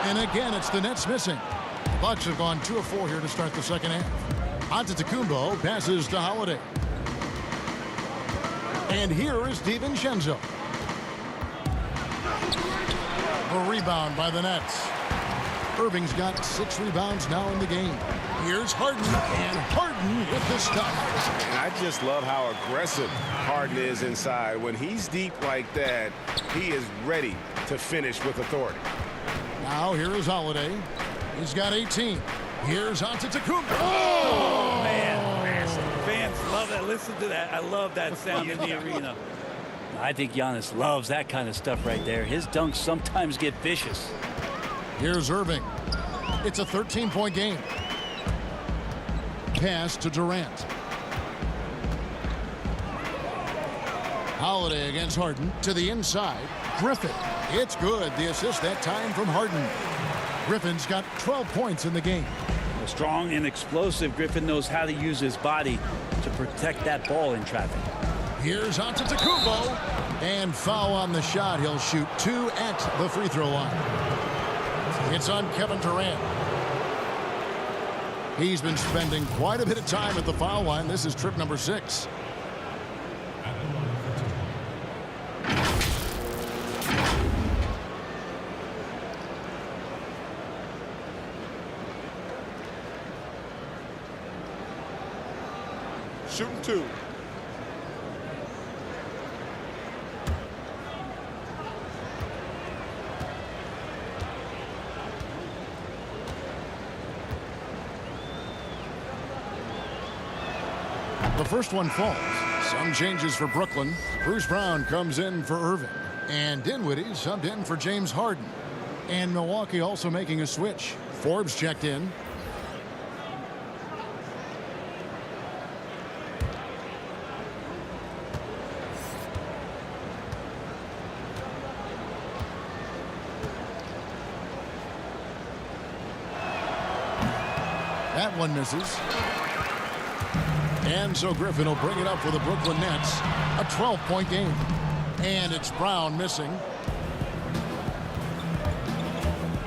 And again, it's the Nets missing. The Bucks have gone 2 of 4 here to start the second half. Antetokounmpo passes to Holiday. And here is DiVincenzo. A rebound by the Nets. Irving's got 6 rebounds now in the game. Here's Harden, and Harden with the stuff. And I just love how aggressive Harden is inside. When he's deep like that, he is ready to finish with authority. Now here is Holiday. He's got 18. Here's Antetokounmpo. Oh, man. Fans love that. Listen to that. I love that sound in the arena. I think Giannis loves that kind of stuff right there. His dunks sometimes get vicious. Here's Irving. It's a 13-point game. Pass to Durant. Holiday against Harden to the inside. Griffin. It's good. The assist that time from Harden. Griffin's got 12 points in the game. Strong and explosive. Griffin knows how to use his body to protect that ball in traffic. Here's Antetokounmpo. And foul on the shot. He'll shoot 2 at the free throw line. It's on Kevin Durant. He's been spending quite a bit of time at the foul line. This is trip number 6. Shooting 2. The first one falls. Some changes for Brooklyn. Bruce Brown comes in for Irving. And Dinwiddie subbed in for James Harden. And Milwaukee also making a switch. Forbes checked in. That one misses. And so Griffin will bring it up for the Brooklyn Nets. A 12-point game. And it's Brown missing.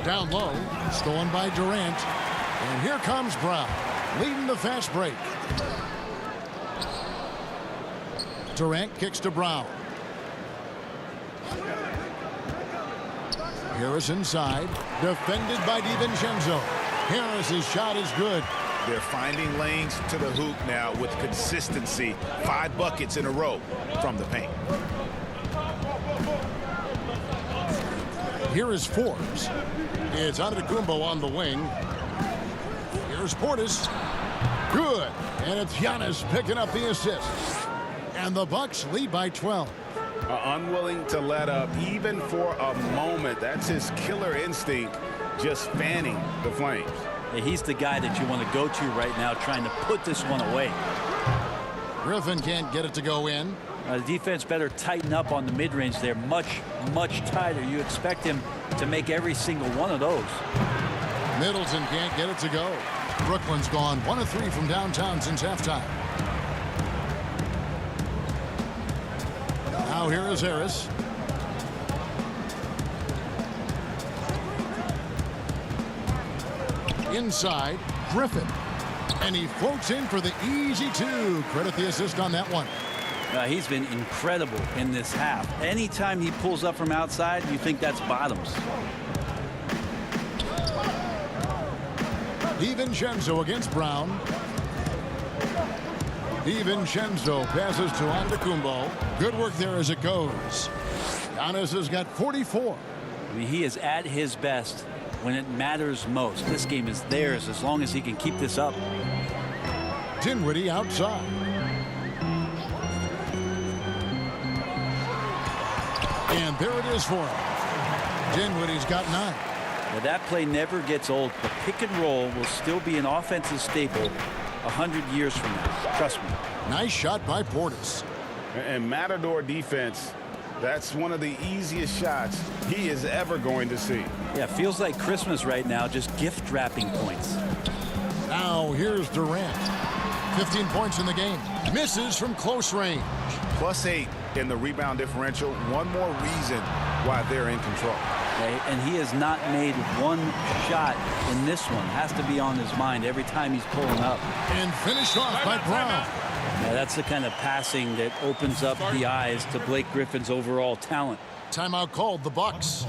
Down low. Stolen by Durant. And here comes Brown. Leading the fast break. Durant kicks to Brown. Harris inside. Defended by DiVincenzo. Harris's shot is good. They're finding lanes to the hoop now with consistency. 5 buckets in a row from the paint. Here is Forbes. It's Antetokounmpo on the wing. Here's Portis. Good. And it's Giannis picking up the assist. And the Bucks lead by 12. Unwilling to let up even for a moment. That's his killer instinct, just fanning the flames. He's the guy that you want to go to right now, trying to put this one away. Griffin can't get it to go in. The defense better tighten up on the mid-range there. Much tighter. You expect him to make every single one of those. Middleton can't get it to go. Brooklyn's gone 1 of 3 from downtown since halftime. Now here is Harris. Inside, Griffin. And he floats in for the easy 2. Credit the assist on that one. He's been incredible in this half. Anytime he pulls up from outside, you think that's bottoms. DiVincenzo against Brown. DiVincenzo passes to Antetokounmpo. Good work there as it goes. Giannis has got 44. I mean, he is at his best when it matters most. This game is theirs as long as he can keep this up. Dinwiddie outside. And there it is for him. Dinwiddie's got 9. Now, that play never gets old. The pick and roll will still be an offensive staple 100 years from now. Trust me. Nice shot by Portis. And Matador defense That's one of the easiest shots he is ever going to see. Yeah, feels like Christmas right now, just gift wrapping points. Now here's Durant. 15 points in the game. Misses from close range. +8 in the rebound differential. One more reason why they're in control. Okay, and he has not made one shot in this one. Has to be on his mind every time he's pulling up. And finished off by Brown. Yeah, that's the kind of passing that opens up the eyes to Blake Griffin's overall talent. Timeout called, the Bucks.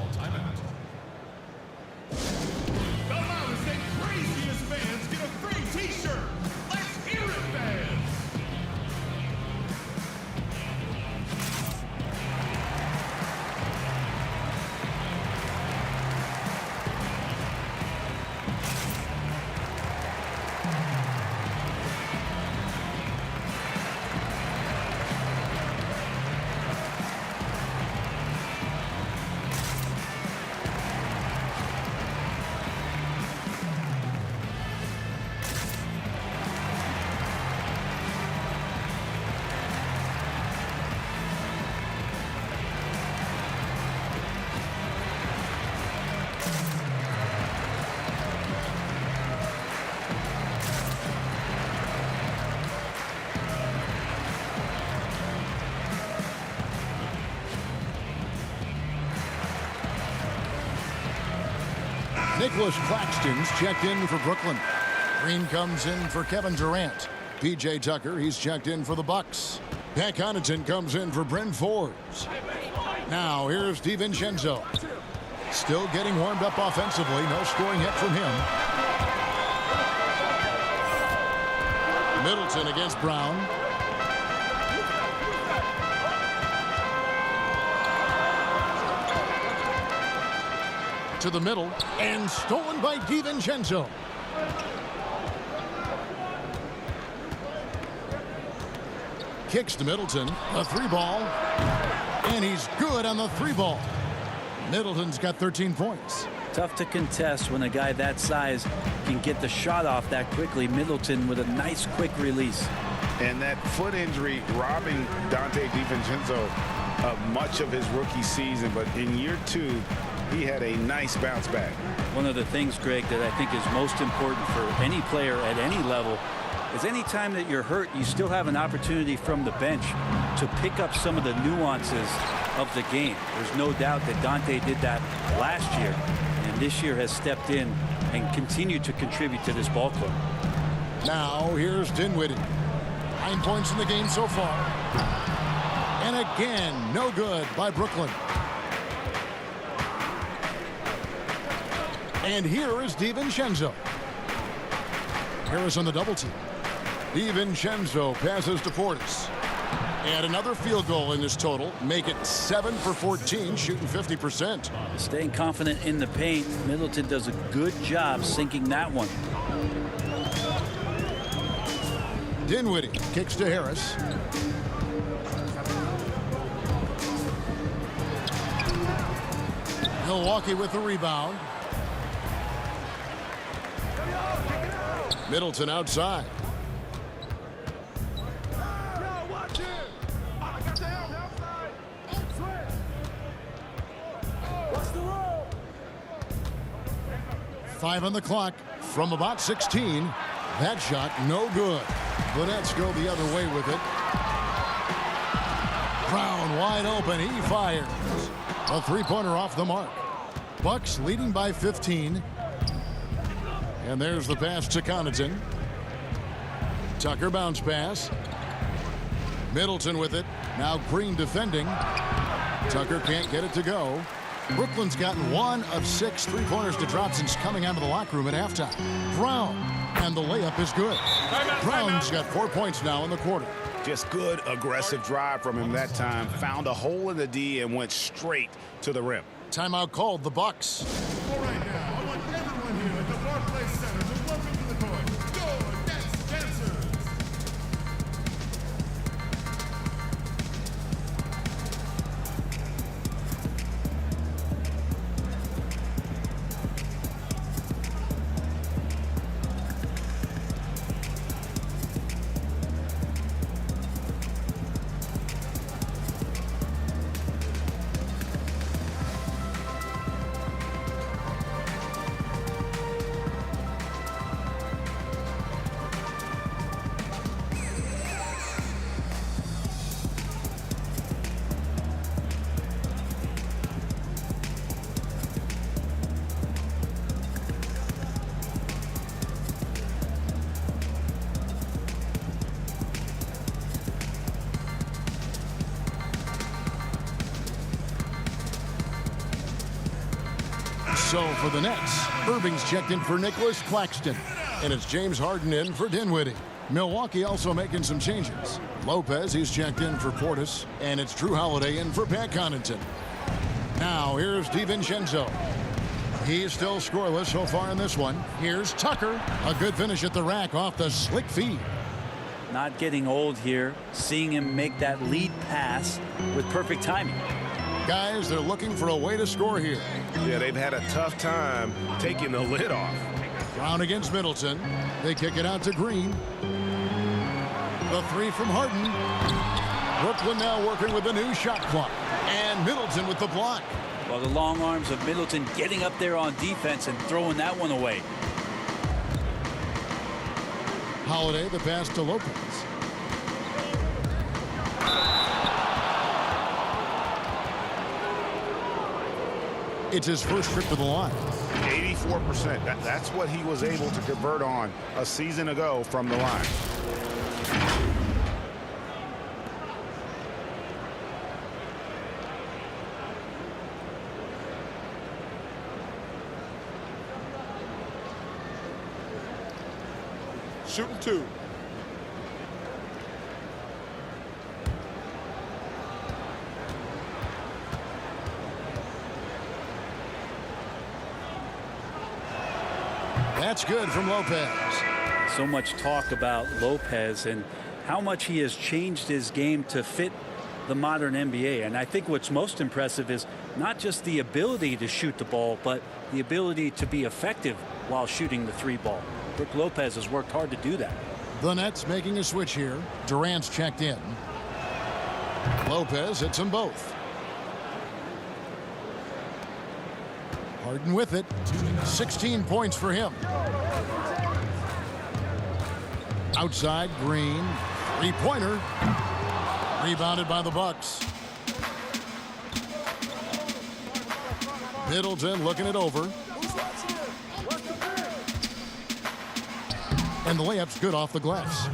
Nicholas Claxton's checked in for Brooklyn. Green comes in for Kevin Durant. P.J. Tucker, he's checked in for the Bucks. Pat Connaughton comes in for Bryn Forbes. Now here's DiVincenzo. Still getting warmed up offensively. No scoring yet from him. Middleton against Brown. To the middle, and stolen by DiVincenzo. Kicks to Middleton, a 3-ball, and he's good on the 3-ball. Middleton's got 13 points. Tough to contest when a guy that size can get the shot off that quickly. Middleton with a nice quick release. And that foot injury robbing Dante DiVincenzo of much of his rookie season, but in year 2, he had a nice bounce back. One of the things, Greg, that I think is most important for any player at any level is any time that you're hurt, you still have an opportunity from the bench to pick up some of the nuances of the game. There's no doubt that Dante did that last year, and this year has stepped in and continued to contribute to this ball club. Now here's Dinwiddie. 9 points in the game so far. And again, no good by Brooklyn. And here is DiVincenzo. Harris on the double team. DiVincenzo passes to Portis. And another field goal in this total. Make it 7 for 14, shooting 50%. Staying confident in the paint. Middleton does a good job sinking that one. Dinwiddie kicks to Harris. Milwaukee with the rebound. Middleton outside. Five on the clock from about 16. That shot no good. The Nets go the other way with it. Brown wide open. He fires. A three-pointer off the mark. Bucks leading by 15. And there's the pass to Connaughton. Tucker bounce pass. Middleton with it. Now Green defending. Tucker can't get it to go. Brooklyn's gotten 1 of 6 three-pointers to drop since coming out of the locker room at halftime. Brown, and the layup is good. Brown's got 4 points now in the quarter. Just good aggressive drive from him that time. Found a hole in the D and went straight to the rim. Timeout called, the Bucks. All right now, I want everyone here at the Barclays Center to welcome to the court your Nets dancers. So for the Nets, Irving's checked in for Nicholas Claxton. And it's James Harden in for Dinwiddie. Milwaukee also making some changes. Lopez, he's checked in for Portis. And it's Drew Holiday in for Pat Connaughton. Now here's DiVincenzo. He's still scoreless so far in this one. Here's Tucker. A good finish at the rack off the slick feed. Not getting old here. Seeing him make that lead pass with perfect timing. Guys, they're looking for a way to score here. Yeah, they've had a tough time taking the lid off. Brown against Middleton. They kick it out to Green. The three from Harden. Brooklyn now working with a new shot clock. And Middleton with the block. Well, the long arms of Middleton getting up there on defense and throwing that one away. Holiday, the pass to Lopez. It's his first trip to the line. 84%. That's what he was able to convert on a season ago from the line. Shooting two. That's good from Lopez. So much talk about Lopez and how much he has changed his game to fit the modern NBA. And I think what's most impressive is not just the ability to shoot the ball, but the ability to be effective while shooting the three ball. Brook Lopez has worked hard to do that. The Nets making a switch here. Durant's checked in. Lopez hits them both. Harden with it. 16 points for him. Outside, Green. Three-pointer. Rebounded by the Bucks. Middleton looking it over. And the layup's good off the glass.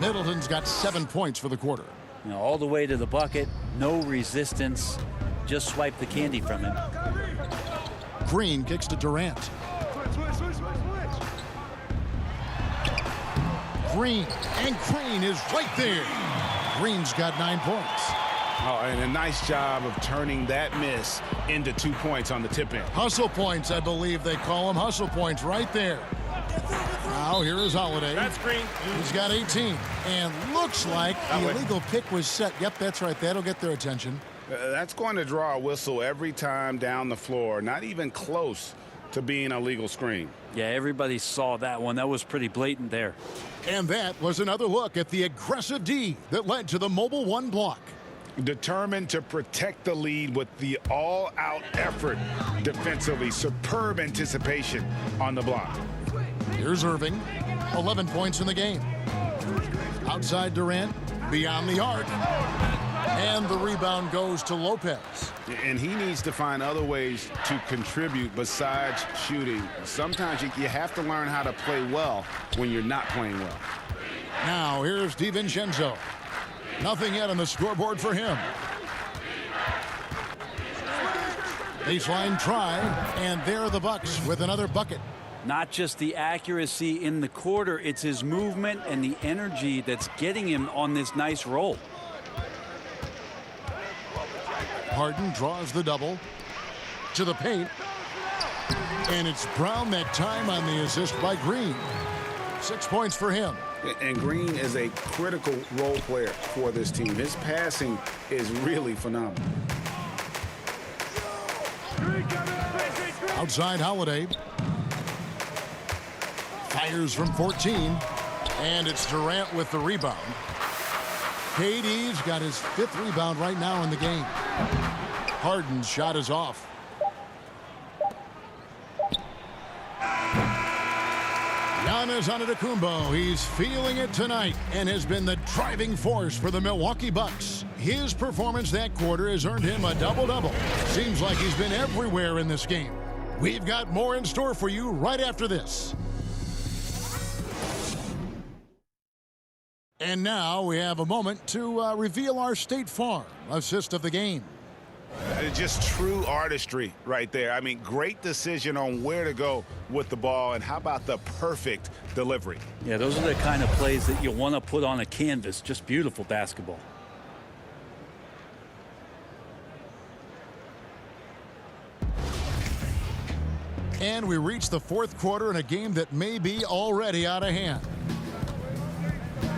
Middleton's got 7 points for the quarter. You know, all the way to the bucket, no resistance, just swipe the candy from him. Green kicks to Durant. Green, and Green is right there. Green's got 9 points. Oh, and a nice job of turning that miss into 2 points on the tip in. Hustle points, I believe they call them. Hustle points right there. Now here is Holiday. That's Green. He's got 18. And looks like the illegal pick was set. Yep, that's right. That'll get their attention. That's going to draw a whistle every time down the floor. Not even close to being a legal screen. Yeah, everybody saw that one. That was pretty blatant there. And that was another look at the aggressive D that led to the Mobile One block. Determined to protect the lead with the all-out effort defensively. Superb anticipation on the block. Here's Irving. 11 points in the game. Outside Durant. Beyond the arc. And the rebound goes to Lopez. And he needs to find other ways to contribute besides shooting. Sometimes you have to learn how to play well when you're not playing well. Now here's DiVincenzo. Nothing yet on the scoreboard for him. Baseline try, and there are the Bucks with another bucket. Not just the accuracy in the quarter, it's his movement and the energy that's getting him on this nice roll. Harden draws the double to the paint. And it's Brown that time on the assist by Green. 6 points for him. And Green is a critical role player for this team. His passing is really phenomenal. Outside Holiday. Fires from 14. And it's Durant with the rebound. KD's got his 5th rebound right now in the game. Harden's shot is off. Giannis Antetokounmpo, he's feeling it tonight and has been the driving force for the Milwaukee Bucks. His performance that quarter has earned him a double-double. Seems like he's been everywhere in this game. We've got more in store for you right after this. And now we have a moment to reveal our State Farm assist of the game. Just true artistry right there. I mean, great decision on where to go with the ball, and how about the perfect delivery? Yeah, those are the kind of plays that you want to put on a canvas. Just beautiful basketball. And we reach the fourth quarter in a game that may be already out of hand.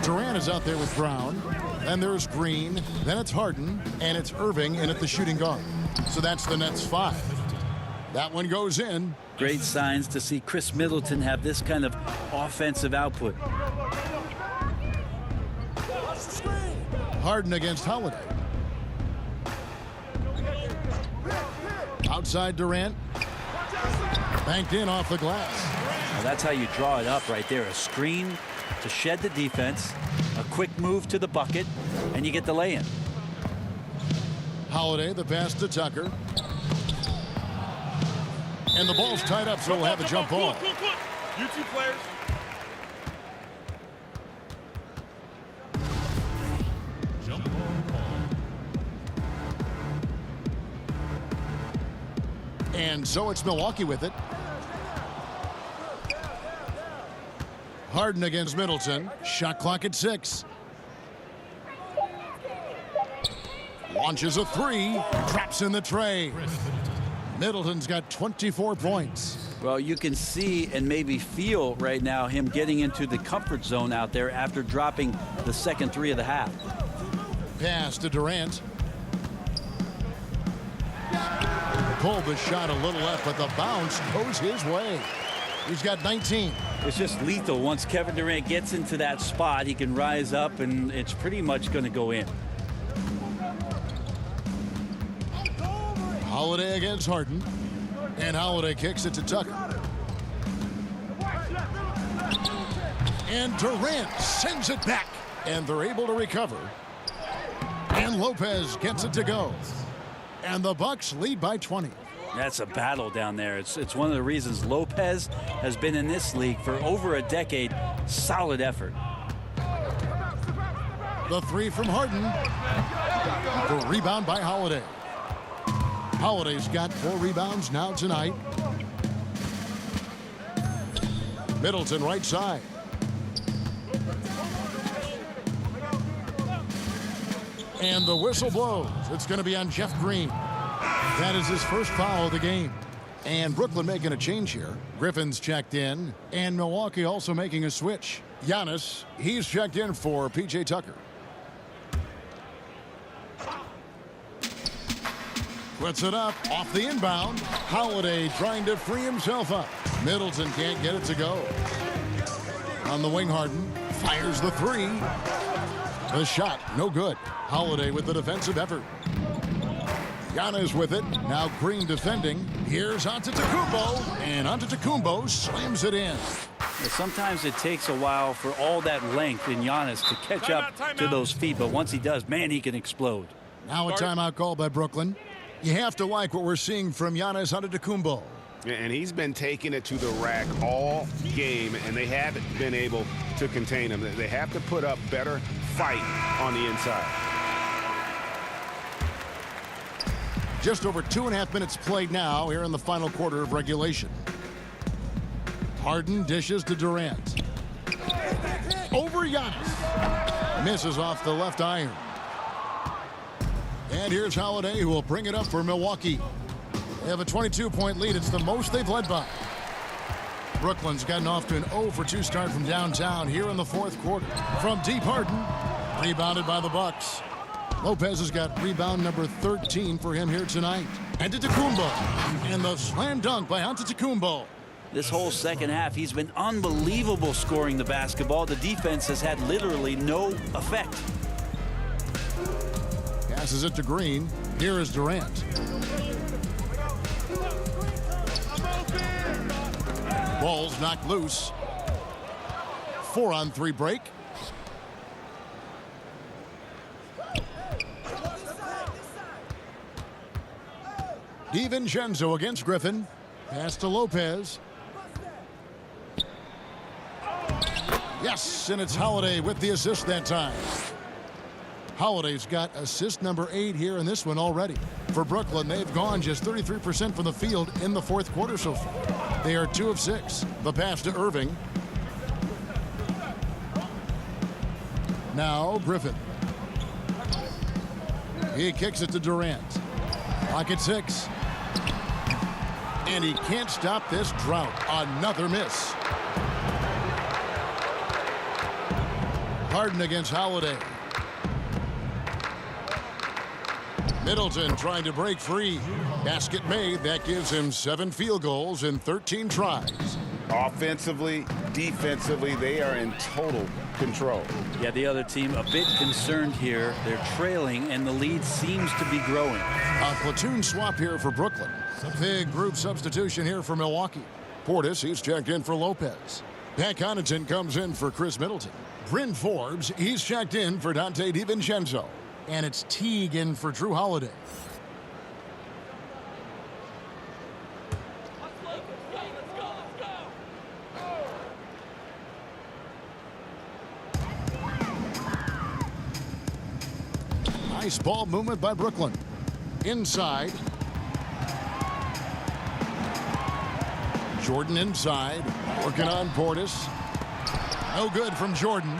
Durant is out there with Brown. Then there's Green. Then it's Harden. And it's Irving in at the shooting guard. So that's the Nets 5. That one goes in. Great signs to see Chris Middleton have this kind of offensive output. Harden against Holiday. Outside Durant. Banked in off the glass. Well, that's how you draw it up right there. A screen to shed the defense, a quick move to the bucket, and you get the lay-in. Holiday, the pass to Tucker. And the ball's tied up, so we'll have a jump ball. You two players. Jump ball. And so it's Milwaukee with it. Harden against Middleton. Shot clock at 6. Launches a 3. Traps in the tray. Middleton's got 24 points. Well, you can see and maybe feel right now him getting into the comfort zone out there after dropping the second 3 of the half. Pass to Durant. Pulled the shot a little left, but the bounce goes his way. He's got 19. It's just lethal. Once Kevin Durant gets into that spot, he can rise up, and it's pretty much going to go in. Holiday against Harden. And Holiday kicks it to Tucker. And Durant sends it back. And they're able to recover. And Lopez gets it to go. And the Bucks lead by 20. That's a battle down there. It's one of the reasons Lopez has been in this league for over a decade. Solid effort. The 3 from Harden. The rebound by Holiday. Holiday's got 4 rebounds now tonight. Middleton right side. And the whistle blows. It's going to be on Jeff Green. That is his first foul of the game. And Brooklyn making a change here. Griffin's checked in. And Milwaukee also making a switch. Giannis, he's checked in for P.J. Tucker. Puts it up off the inbound. Holiday trying to free himself up. Middleton can't get it to go. On the wing, Harden fires the 3. The shot, no good. Holiday with the defensive effort. Giannis with it. Now Green defending. Here's Antetokounmpo. And Antetokounmpo slams it in. Sometimes it takes a while for all that length in Giannis to catch up to those feet. But once he does, man, he can explode. Now a timeout called by Brooklyn. You have to like what we're seeing from Giannis Antetokounmpo. And he's been taking it to the rack all game, and they haven't been able to contain him. They have to put up better fight on the inside. Just over 2.5 minutes played now here in the final quarter of regulation. Harden dishes to Durant. Over Giannis. Misses off the left iron. And here's Holiday, who will bring it up for Milwaukee. They have a 22-point lead. It's the most they've led by. Brooklyn's gotten off to an 0-for-2 start from downtown here in the fourth quarter. From deep, Harden, rebounded by the Bucks. Lopez has got rebound number 13 for him here tonight. Antetokounmpo, and the slam dunk by Antetokounmpo. This whole second half, he's been unbelievable scoring the basketball. The defense has had literally no effect. Passes it to Green. Here is Durant. Ball's knocked loose. 4-on-3 break. DiVincenzo against Griffin. Pass to Lopez. Yes, and it's Holiday with the assist that time. Holiday's got assist number 8 here in this one already. For Brooklyn, they've gone just 33% from the field in the fourth quarter so far. They are 2 of 6. The pass to Irving. Now Griffin. He kicks it to Durant. Clock at 6. And he can't stop this drought. Another miss. Harden against Holiday. Middleton trying to break free. Basket made. That gives him 7 field goals in 13 tries. Offensively, defensively, they are in total control. Yeah, the other team a bit concerned here. They're trailing, and the lead seems to be growing. A platoon swap here for Brooklyn. Big group substitution here for Milwaukee. Portis, he's checked in for Lopez. Pat Connaughton comes in for Chris Middleton. Bryn Forbes, he's checked in for Dante DiVincenzo. And it's Teague in for Drew Holiday. Nice ball movement by Brooklyn. Inside. Jordan inside. Working on Portis. No good from Jordan.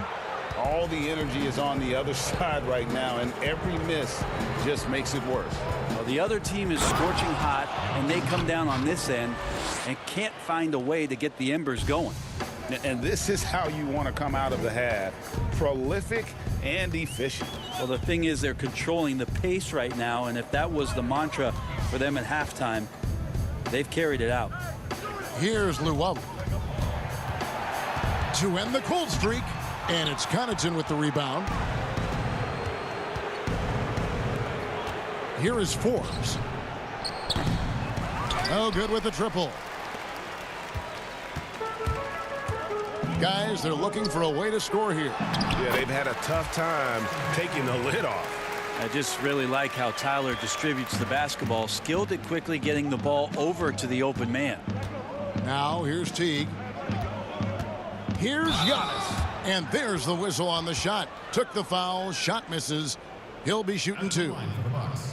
All the energy is on the other side right now, and every miss just makes it worse. Well, the other team is scorching hot, and they come down on this end and can't find a way to get the embers going. And this is how you want to come out of the half. Prolific and efficient. Well, the thing is they're controlling the pace right now, and if that was the mantra for them at halftime, they've carried it out. Here's Llewellyn. To end the cold streak, and it's Connaughton with the rebound. Here is Forbes. Oh, good with the triple. Guys, they're looking for a way to score here. Yeah, they've had a tough time taking the lid off. I just really like how Tyler distributes the basketball, skilled at quickly getting the ball over to the open man. Now here's Teague. Here's Giannis. And there's the whistle on the shot. Took the foul. Shot misses. He'll be shooting 2.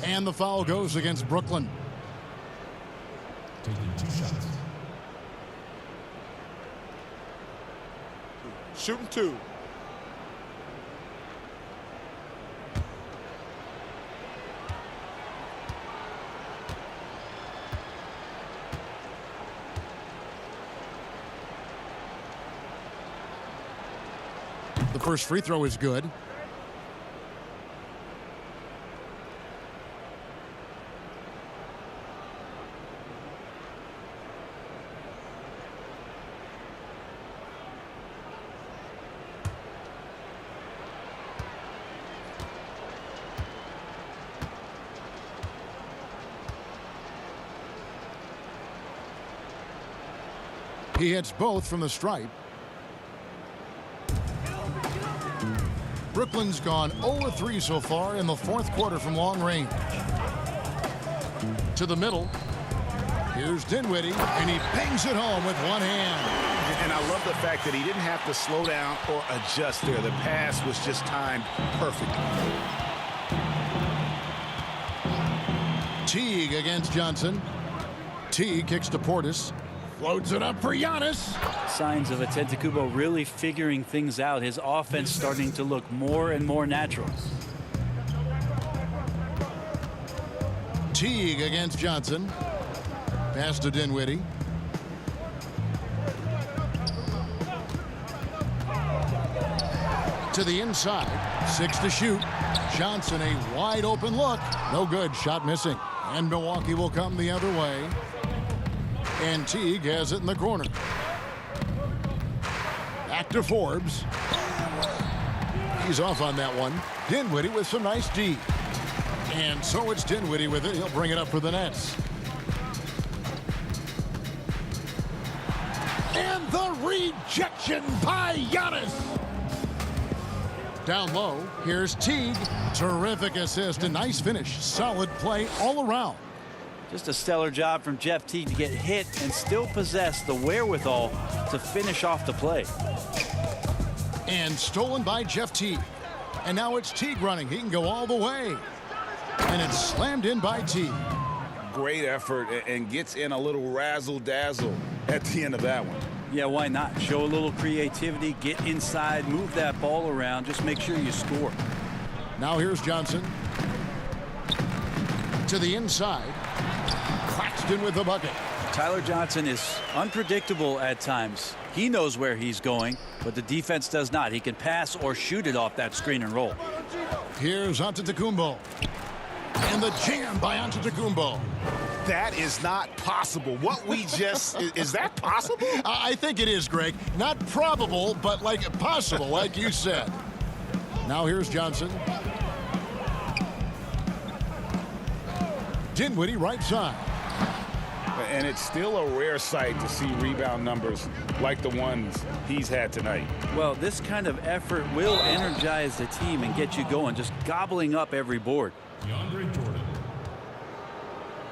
And the foul goes against Brooklyn. Taking 2 shots. Shooting 2. The first free throw is good. He hits both from the stripe. Brooklyn's gone 0-3 so far in the fourth quarter from long range. To the middle. Here's Dinwiddie, and he bangs it home with one hand. And I love the fact that he didn't have to slow down or adjust there. The pass was just timed perfectly. Teague against Johnson. Teague kicks to Portis. Floats it up for Giannis. Signs of Antetokounmpo really figuring things out. His offense starting to look more and more natural. Teague against Johnson. Pass to Dinwiddie. To the inside. 6 to shoot. Johnson, a wide open look. No good. Shot missing. And Milwaukee will come the other way. And Teague has it in the corner. Back to Forbes. He's off on that one. Dinwiddie with some nice D. And so it's Dinwiddie with it. He'll bring it up for the Nets. And the rejection by Giannis. Down low, here's Teague. Terrific assist, a nice finish. Solid play all around. Just a stellar job from Jeff Teague to get hit and still possess the wherewithal to finish off the play. And stolen by Jeff Teague. And now it's Teague running. He can go all the way. And it's slammed in by Teague. Great effort and gets in a little razzle-dazzle at the end of that one. Yeah, why not? Show a little creativity, get inside, move that ball around, just make sure you score. Now here's Johnson. To the inside. Claxton with the bucket. Tyler Johnson is unpredictable at times. He knows where he's going, but the defense does not. He can pass or shoot it off that screen and roll. Here's Antetokounmpo. And the jam by Antetokounmpo. That is not possible. What we just is that possible? I think it is, Greg. Not probable, but like possible, like you said. Now here's Johnson. Dinwiddie right side. And it's still a rare sight to see rebound numbers like the ones he's had tonight. Well, this kind of effort will energize the team and get you going, just gobbling up every board. DeAndre Jordan.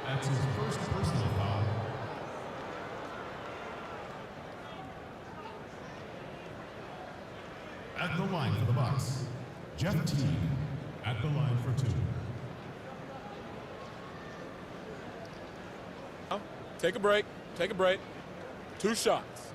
That's his first personal foul. At the line for the Bucks, Jeff Teague. At the line for 2. Take a break. Take a break. 2 shots.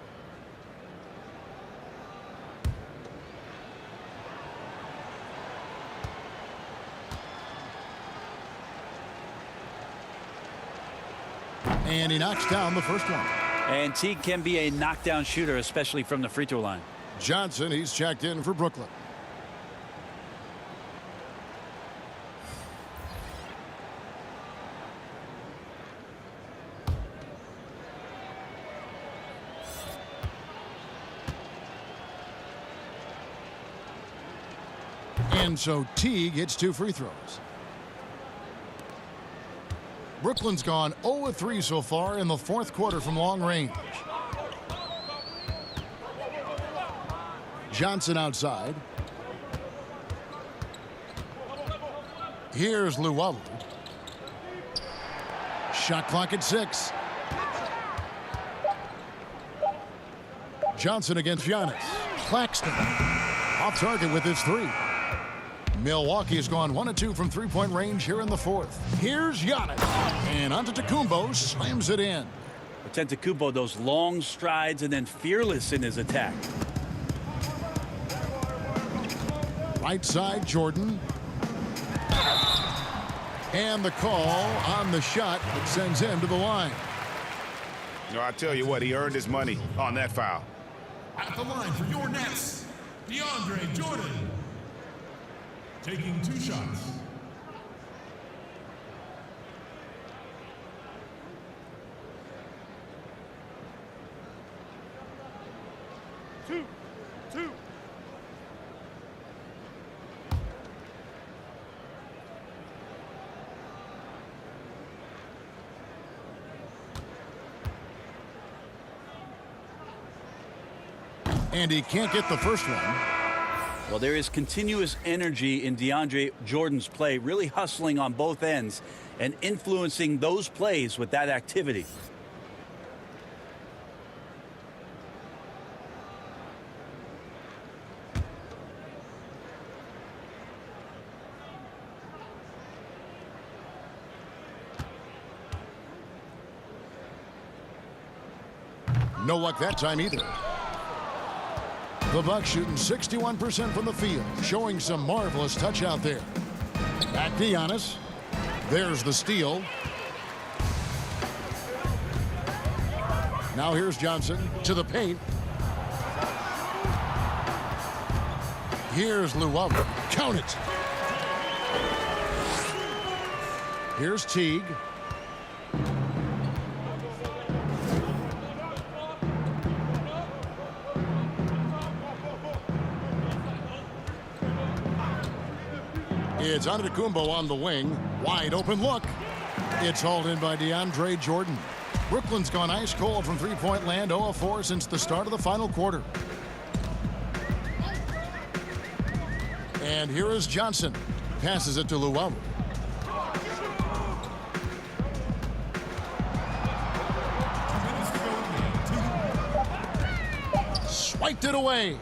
And he knocks down the first one. And Teague can be a knockdown shooter, especially from the free throw line. Johnson, he's checked in for Brooklyn. And so Teague hits 2 free throws. Brooklyn's gone 0-3 so far in the 4th quarter from long range. Johnson outside. Here's Luwawu. Shot clock at 6. Johnson against Giannis. Claxton off target with his 3. Milwaukee has gone 1-2 from 3-point range here in the 4th. Here's Giannis. And Antetokounmpo slams it in. Antetokounmpo, those long strides and then fearless in his attack. Right side, Jordan. And the call on the shot that sends him to the line. You know, I tell you what, he earned his money on that foul. At the line for your Nets, DeAndre Jordan. Taking 2 shots. Two. And he can't get the first one. Well, there is continuous energy in DeAndre Jordan's play, really hustling on both ends and influencing those plays with that activity. No luck that time either. The Bucks shooting 61% from the field, showing some marvelous touch out there. Back to Giannis. There's the steal. Now here's Johnson to the paint. Here's Luwawu. Count it. Here's Teague. It's Antetokounmpo on the wing. Wide open look. It's hauled in by DeAndre Jordan. Brooklyn's gone ice cold from 3-point land, 0-4 since the start of the final quarter. And here is Johnson. Passes it to Luwawu. Swiped it away.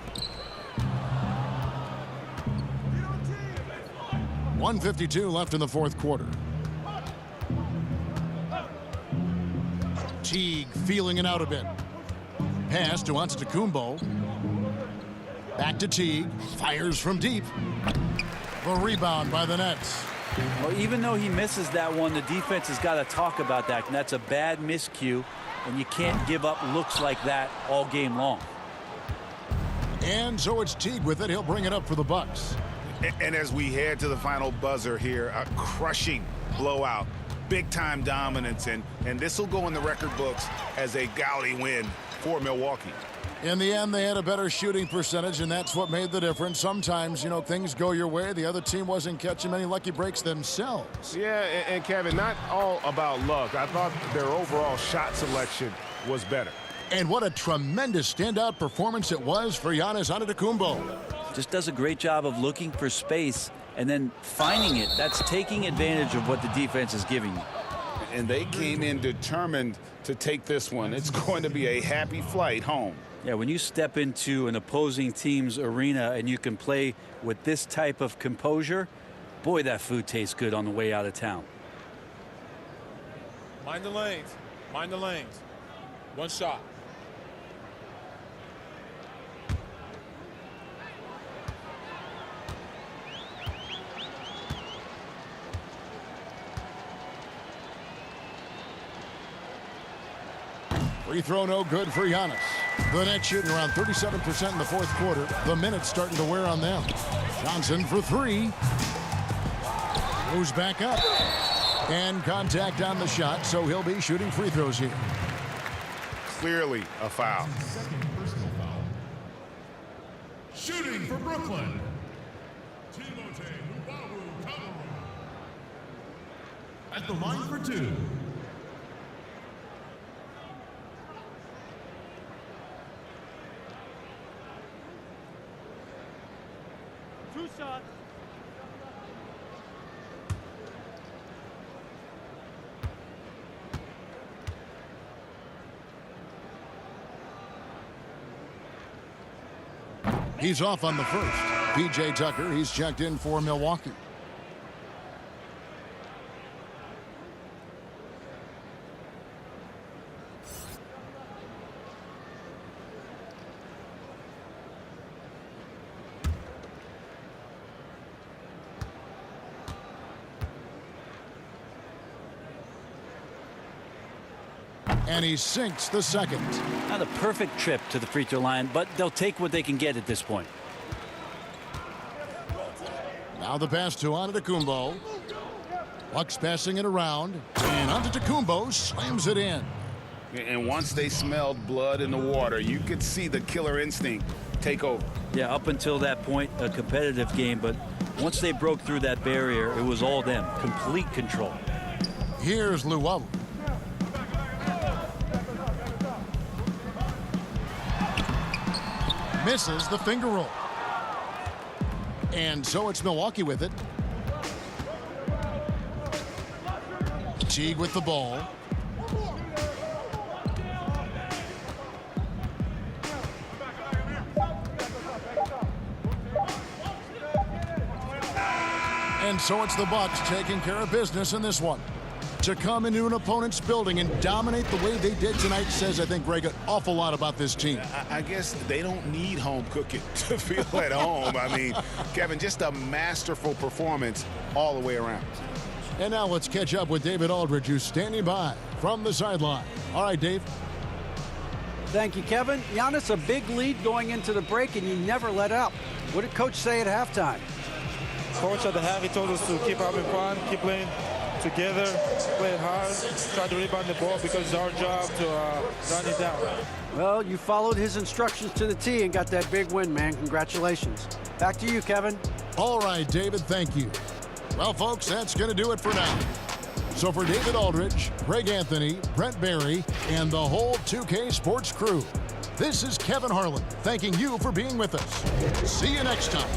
1:52 left in the fourth quarter. Teague feeling it out a bit. Pass to Antetokounmpo. Back to Teague. Fires from deep. The rebound by the Nets. Well, even though he misses that one, the defense has got to talk about that. And that's a bad miscue, and you can't give up looks like that all game long. And so it's Teague with it. He'll bring it up for the Bucks. And as we head to the final buzzer here, a crushing blowout, big-time dominance, and this will go in the record books as a gaudy win for Milwaukee. In the end, they had a better shooting percentage, and that's what made the difference. Sometimes, things go your way. The other team wasn't catching many lucky breaks themselves. Yeah, and Kevin, not all about luck. I thought their overall shot selection was better. And what a tremendous standout performance it was for Giannis Antetokounmpo. Just does a great job of looking for space and then finding it. That's taking advantage of what the defense is giving you. And they came in determined to take this one. It's going to be a happy flight home. Yeah, when you step into an opposing team's arena and you can play with this type of composure, boy, that food tastes good on the way out of town. Mind the lanes. Mind the lanes. One shot. Free throw no good for Giannis. The Nets shooting around 37% in the fourth quarter. The minutes starting to wear on them. Johnson for three. Moves back up. And contact on the shot, so he'll be shooting free throws here. Clearly a foul. Second personal foul. Shooting for Brooklyn. Timothé Luwawu-Cabarrot. At the line for two. Two shots. He's off on the first. P.J. Tucker, he's checked in for Milwaukee. And he sinks the second. Not a perfect trip to the free throw line, but they'll take what they can get at this point. Now the pass to Antetokounmpo. Bucks passing it around, and Antetokounmpo slams it in. And once they smelled blood in the water, you could see the killer instinct take over. Yeah, up until that point, a competitive game, but once they broke through that barrier, it was all them. Complete control. Here's Luwawu. Misses the finger roll. And so it's Milwaukee with it. Teague with the ball. And so it's the Bucks taking care of business in this one. To come into an opponent's building and dominate the way they did tonight says, I think, Greg, an awful lot about this team. I guess they don't need home cooking to feel at home. I mean, Kevin, just a masterful performance all the way around. And now let's catch up with David Aldridge, who's standing by from the sideline. All right, Dave. Thank you, Kevin. Giannis, a big lead going into the break, and you never let up. What did Coach say at halftime? Coach at the half, he told us to keep having fun, keep playing together, play hard, try to rebound the ball because it's our job to run it down. Well, you followed his instructions to the T and got that big win, man. Congratulations. Back to you, Kevin. All right, David, thank you. Well, folks, that's going to do it for now. So for David Aldridge, Greg Anthony, Brent Barry, and the whole 2K Sports crew, this is Kevin Harlan thanking you for being with us. See you next time.